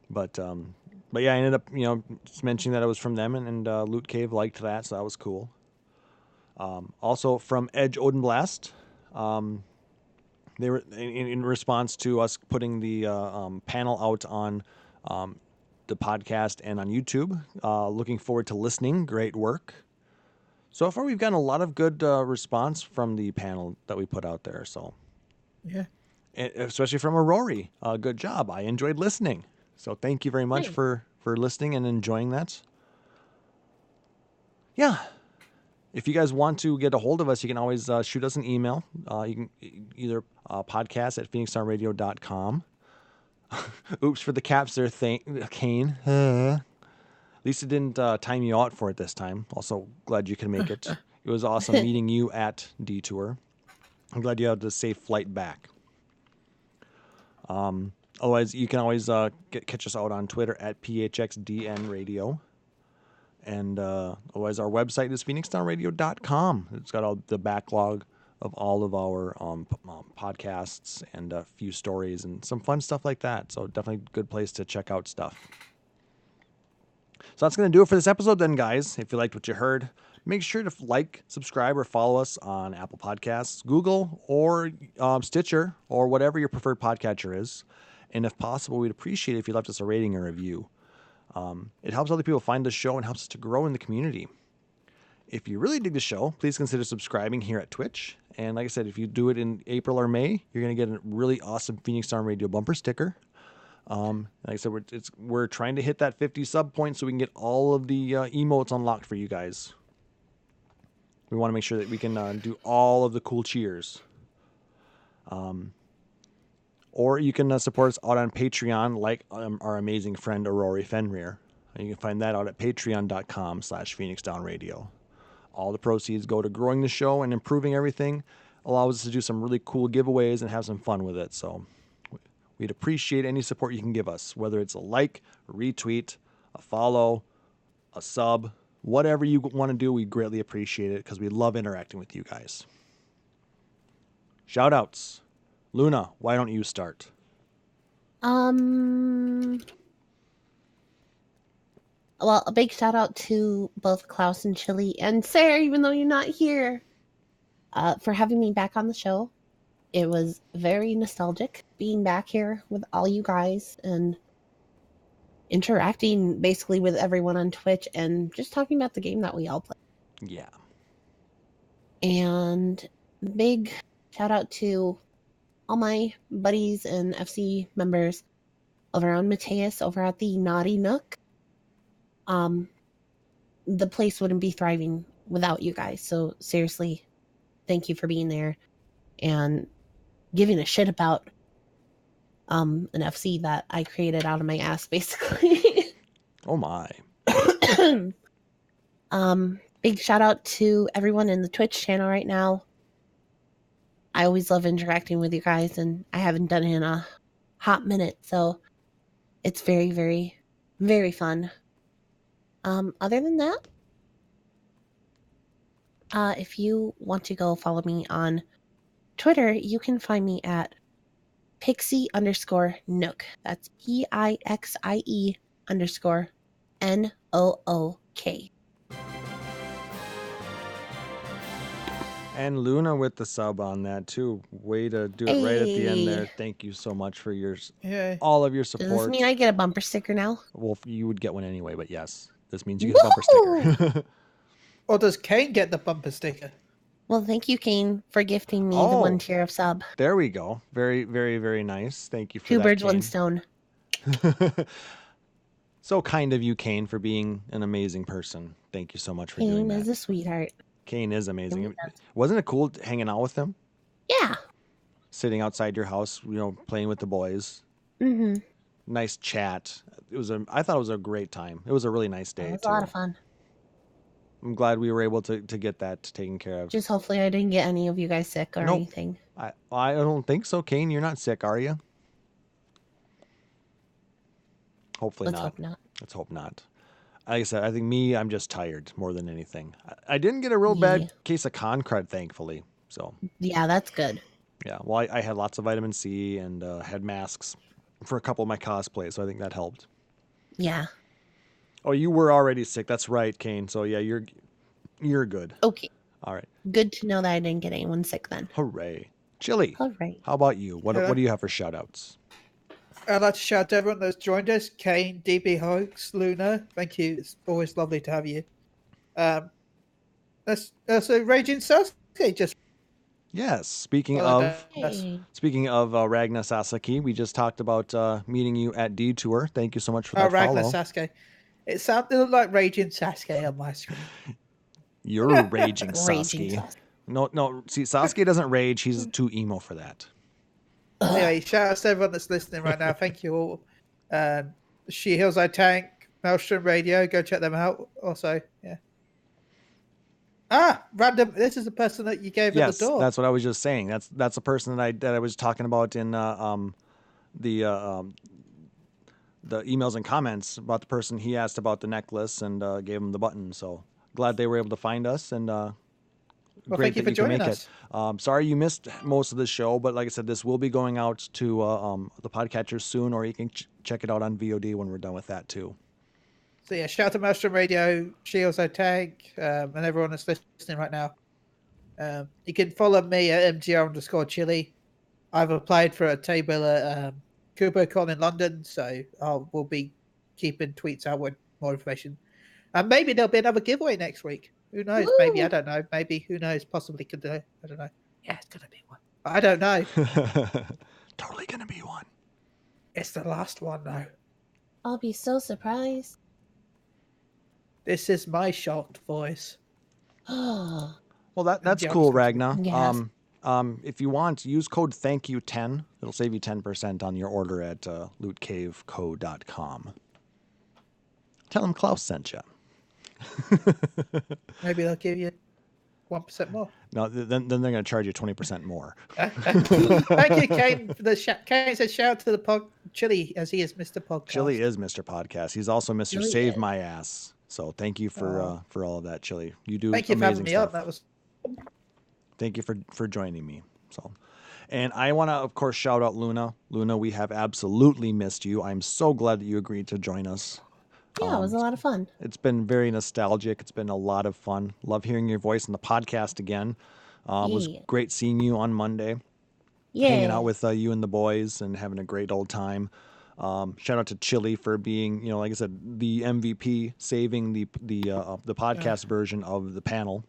But yeah, I ended up just mentioning that it was from them, and Loot Cave liked that, so that was cool. Also from Edge Odin Blast, they were in response to us putting the panel out on the podcast and on YouTube. Looking forward to listening. Great work. So far, we've gotten a lot of good response from the panel that we put out there. So, Yeah. especially from Aurori. Good job. I enjoyed listening. So thank you very much Nice. for listening and enjoying that. Yeah. If you guys want to get a hold of us, you can always shoot us an email. You can either podcast at phoenixdownradio.com. Oops for the caps there, Kane. Lisa didn't time you out for it this time. Also, glad you could make it. It was awesome meeting you at Detour. I'm glad you had a safe flight back. Otherwise, you can always catch us out on Twitter at PHXDNRadio. And otherwise, our website is phoenixdownradio.com. It's got all the backlog of all of our podcasts and a few stories and some fun stuff like that. So definitely a good place to check out stuff. So that's going to do it for this episode then, guys. If you liked what you heard, make sure to like, subscribe, or follow us on Apple Podcasts, Google, or Stitcher, or whatever your preferred podcatcher is. And if possible, we'd appreciate it if you left us a rating or review. It helps other people find the show and helps us to grow in the community. If you really dig the show, please consider subscribing here at Twitch. And like I said, if you do it in April or May, you're going to get a really awesome Phoenix Down Radio bumper sticker. Like I said, we're trying to hit that 50 sub point so we can get all of the emotes unlocked for you guys. We want to make sure that we can do all of the cool cheers. Or you can support us out on Patreon like our amazing friend Aurori Fenrir. And you can find that out at patreon.com/PhoenixDownRadio. All the proceeds go to growing the show and improving everything. Allows us to do some really cool giveaways and have some fun with it. So we'd appreciate any support you can give us, whether it's a like, a retweet, a follow, a sub, whatever you want to do. We greatly appreciate it because we love interacting with you guys. Shout outs. Luna, why don't you start? Well, a big shout out to both Klauss and Chille and Sarah, even though you're not here, for having me back on the show. It was very nostalgic being back here with all you guys and interacting basically with everyone on Twitch and just talking about the game that we all play. Yeah. And big shout out to all my buddies and FC members over on Mateus over at the Naughty Nook. The place wouldn't be thriving without you guys. So seriously, thank you for being there and giving a shit about an FC that I created out of my ass, basically. Oh my. Big shout out to everyone in the Twitch channel right now. I always love interacting with you guys, and I haven't done it in a hot minute, so it's very, very, very fun. Other than that, if you want to go follow me on Twitter, you can find me at Pixie_Nook. That's PIXIE_NOOK. And Luna with the sub on that too. Way to do it right at the end there. Thank you so much for all of your support. Does this mean I get a bumper sticker now? Well, you would get one anyway, but yes. This means you get a bumper sticker. Or does Kane get the bumper sticker? Well, thank you, Kane, for gifting me the 1 tier of sub. There we go. Very, very, very nice. Thank you for Two that, birds, Kane. one stone. So kind of you, Kane, for being an amazing person. Thank you so much for doing Kane that. is a sweetheart. Kane is amazing. Wasn't it cool hanging out with him? Yeah. Sitting outside your house, playing with the boys. Mm-hmm. Nice chat. I thought it was a great time. It was a really nice day. It was a lot of fun. I'm glad we were able to get that taken care of. Just hopefully I didn't get any of you guys sick or anything. I don't think so, Kane. You're not sick, are you? Hopefully Let's not. hope not. Let's hope not. Like I said, I think I'm just tired more than anything. I didn't get a real bad case of con crud, thankfully. So yeah, that's good. Yeah, well, I had lots of vitamin C and had masks for a couple of my cosplays, so I think that helped. Yeah. Oh, you were already sick. That's right, Kane. So yeah, you're good. Okay. All right. Good to know that I didn't get anyone sick then. Hooray. Chille. Hooray. How about you? What do you have for shout outs? I'd like to shout out to everyone that's joined us. Kane, DB Hoax, Luna. Thank you. It's always lovely to have you. That's Raging Sasuke just. Yes. Speaking of Ragna Sasaki, we just talked about meeting you at Detour. Thank you so much for that Ragna follow. Sasuke. It sounded like Raging Sasuke on my screen. You're raging, Raging Sasuke. Sasuke. No. See, Sasuke doesn't rage. He's too emo for that. Anyway, shout out to everyone that's listening right now. Thank you all. She Heals I Tank, Maelstrom Radio. Go check them out. Also, yeah. Random. This is the person that you gave at Yes, the door. that's what I was just saying. That's the person that I was talking about in the emails and comments about the person he asked about the necklace and gave him the button. So glad they were able to find us and great thank you that for you can joining make us. it. Sorry you missed most of the show, but like I said, this will be going out to the podcatchers soon, or you can check it out on VOD when we're done with that too. So yeah, shout out to Maelstrom Radio, She Heals I Tank, and everyone that's listening right now. You can follow me at MGR_Chille. I've applied for a table at KuboCon in London, so we'll be keeping tweets out with more information. And maybe there'll be another giveaway next week. Who knows? Woo! Maybe, I don't know. Maybe, who knows? Possibly could do. I don't know. Yeah, it's going to be one. I don't know. Totally gonna be one. It's the last one, though. I'll be so surprised. This is my shocked voice. Oh, Well, that's Yeah, cool, I'm just Ragna. Yes. If you want, use code THANKYOU10. It'll save you 10% on your order at lootcaveco.com. Tell them Klauss sent you. Maybe they'll give you 1% more. No, then they're going to charge you 20% more. Thank you, Kane. Kane says shout out to the Chille, as he is Mr. Podcast. Chille is Mr. Podcast. He's also Mr. Chille Save is. My Ass. So thank you for all of that, Chille. You do Thank you for having amazing me stuff. up. That was Thank you for joining me. So, and I want to, of course, shout out Luna. Luna, we have absolutely missed you. I'm so glad that you agreed to join us. yeah, it was a lot of fun. It's been very nostalgic. It's been a lot of fun. Love hearing your voice on the podcast again. It was Yeah. great seeing you on Monday, Yeah. hanging out with you and the boys and having a great old time. Shout out to Chille for being, like I said, the MVP, saving the podcast version of the panel.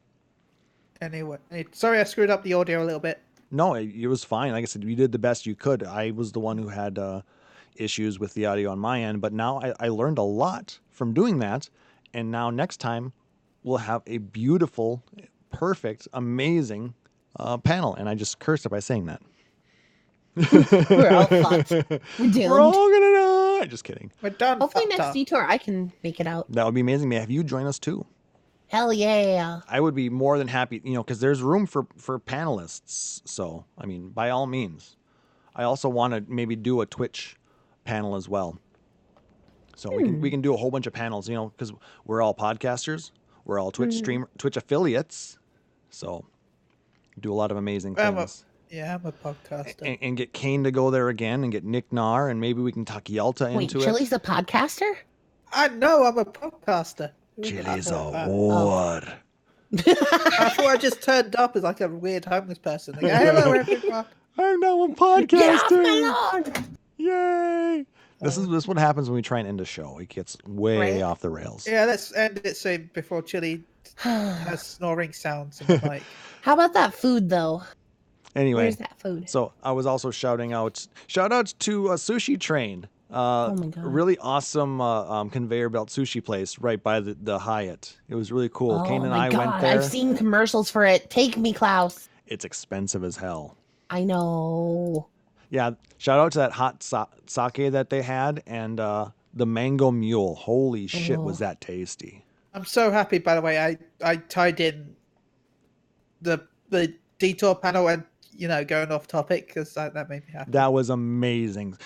anyway. Sorry, I screwed up the audio a little bit. No, it was fine. Like I said, you did the best you could. I was the one who had issues with the audio on my end, but now I learned a lot from doing that. And now next time we'll have a beautiful, perfect, amazing panel. And I just cursed it by saying that. We're all fucked. We're doomed. We're all gonna die. Just kidding. We're done. Hopefully fucked next up. detour I can make it out. That would be amazing. May I have you join us too? Hell yeah. I would be more than happy, because there's room for panelists. So, I mean, by all means. I also want to maybe do a Twitch panel as well. So we can do a whole bunch of panels, because we're all podcasters. We're all Twitch affiliates. So do a lot of amazing things. I'm a podcaster. And get Kane to go there again and get Nick Nar, and maybe we can talk Yelta Wait, into Chille's it. a podcaster? I know I'm a podcaster. Chille's a I war. thought I just turned up as like a weird homeless person. Like, hello, everyone. I'm now a Get off podcaster. my lawn! Yay! This is what happens when we try and end a show. It gets way Right. off the rails. Yeah, let's end it soon before Chille has snoring sounds in the mic. How about that food, though? Anyway, Where's that food? so I was also shout outs to a Sushi Train. Oh my God. Really awesome conveyor belt sushi place right by the Hyatt. It was really cool. Oh Kane and my I God. went there. I've seen commercials for it. Take me, Klaus. It's expensive as hell. I know. Yeah, shout out to that hot sake that they had and the mango mule. Holy shit, was that tasty. I'm so happy, by the way. I tied in the detour panel and going off topic because that made me happy. That was amazing.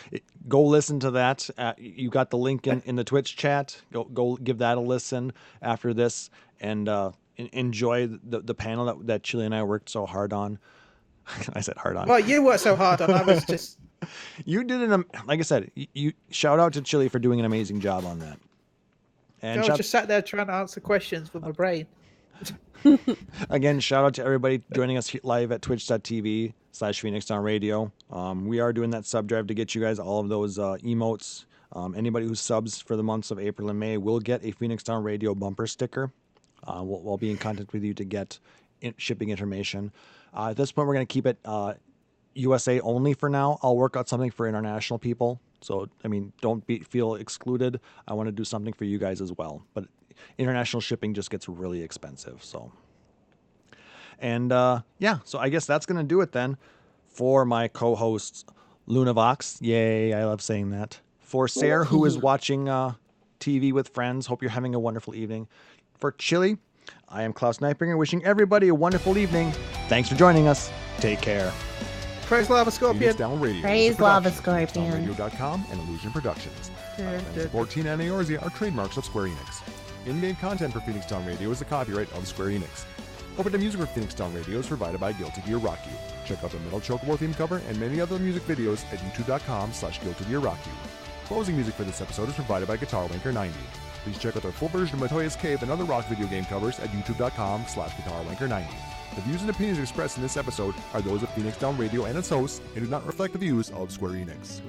Go listen to that. You got the link in the Twitch chat. Go give that a listen after this and enjoy the panel that Chille and I worked so hard on. I said hard on. Well, you worked so hard on. I was just. You did like I said. You shout out to Chille for doing an amazing job on that. And I was just sat there trying to answer questions with my brain. Again, shout out to everybody joining us live at twitch.tv/PhoenixDownRadio. We are doing that sub drive to get you guys all of those emotes. Anybody who subs for the months of April and May will get a Phoenix Down Radio bumper sticker. We'll be in contact with you to get shipping information. At this point, we're going to keep it USA only for now. I'll work out something for international people. So, I mean, don't feel excluded. I want to do something for you guys as well. But international shipping just gets really expensive. So, and yeah, so I guess that's gonna do it then for my co-hosts Luna Vox. Yay, I love saying that. For Sarah, who is watching TV with friends, hope you're having a wonderful evening. For Chille, I am Klauss Nightbringer, wishing everybody a wonderful evening. Thanks for joining us. Take care. Praise Lava Scorpion. Phoenix Down Radio. Praise Lava Scorpion. Radio.com and Illusion Productions. Support Tina and Eorzea are trademarks of Square Enix. In-game content for Phoenix Down Radio is the copyright of Square Enix. Opening music for Phoenix Down Radio is provided by Guilty Gear Rock You. Check out the Metal Chocobo theme cover and many other music videos at youtube.com/Guilty Gear Rock You. Closing music for this episode is provided by Guitar Wanker 90. Please check out their full version of Matoya's Cave and other rock video game covers at youtube.com/Guitar Wanker 90. The views and opinions expressed in this episode are those of Phoenix Down Radio and its hosts and do not reflect the views of Square Enix.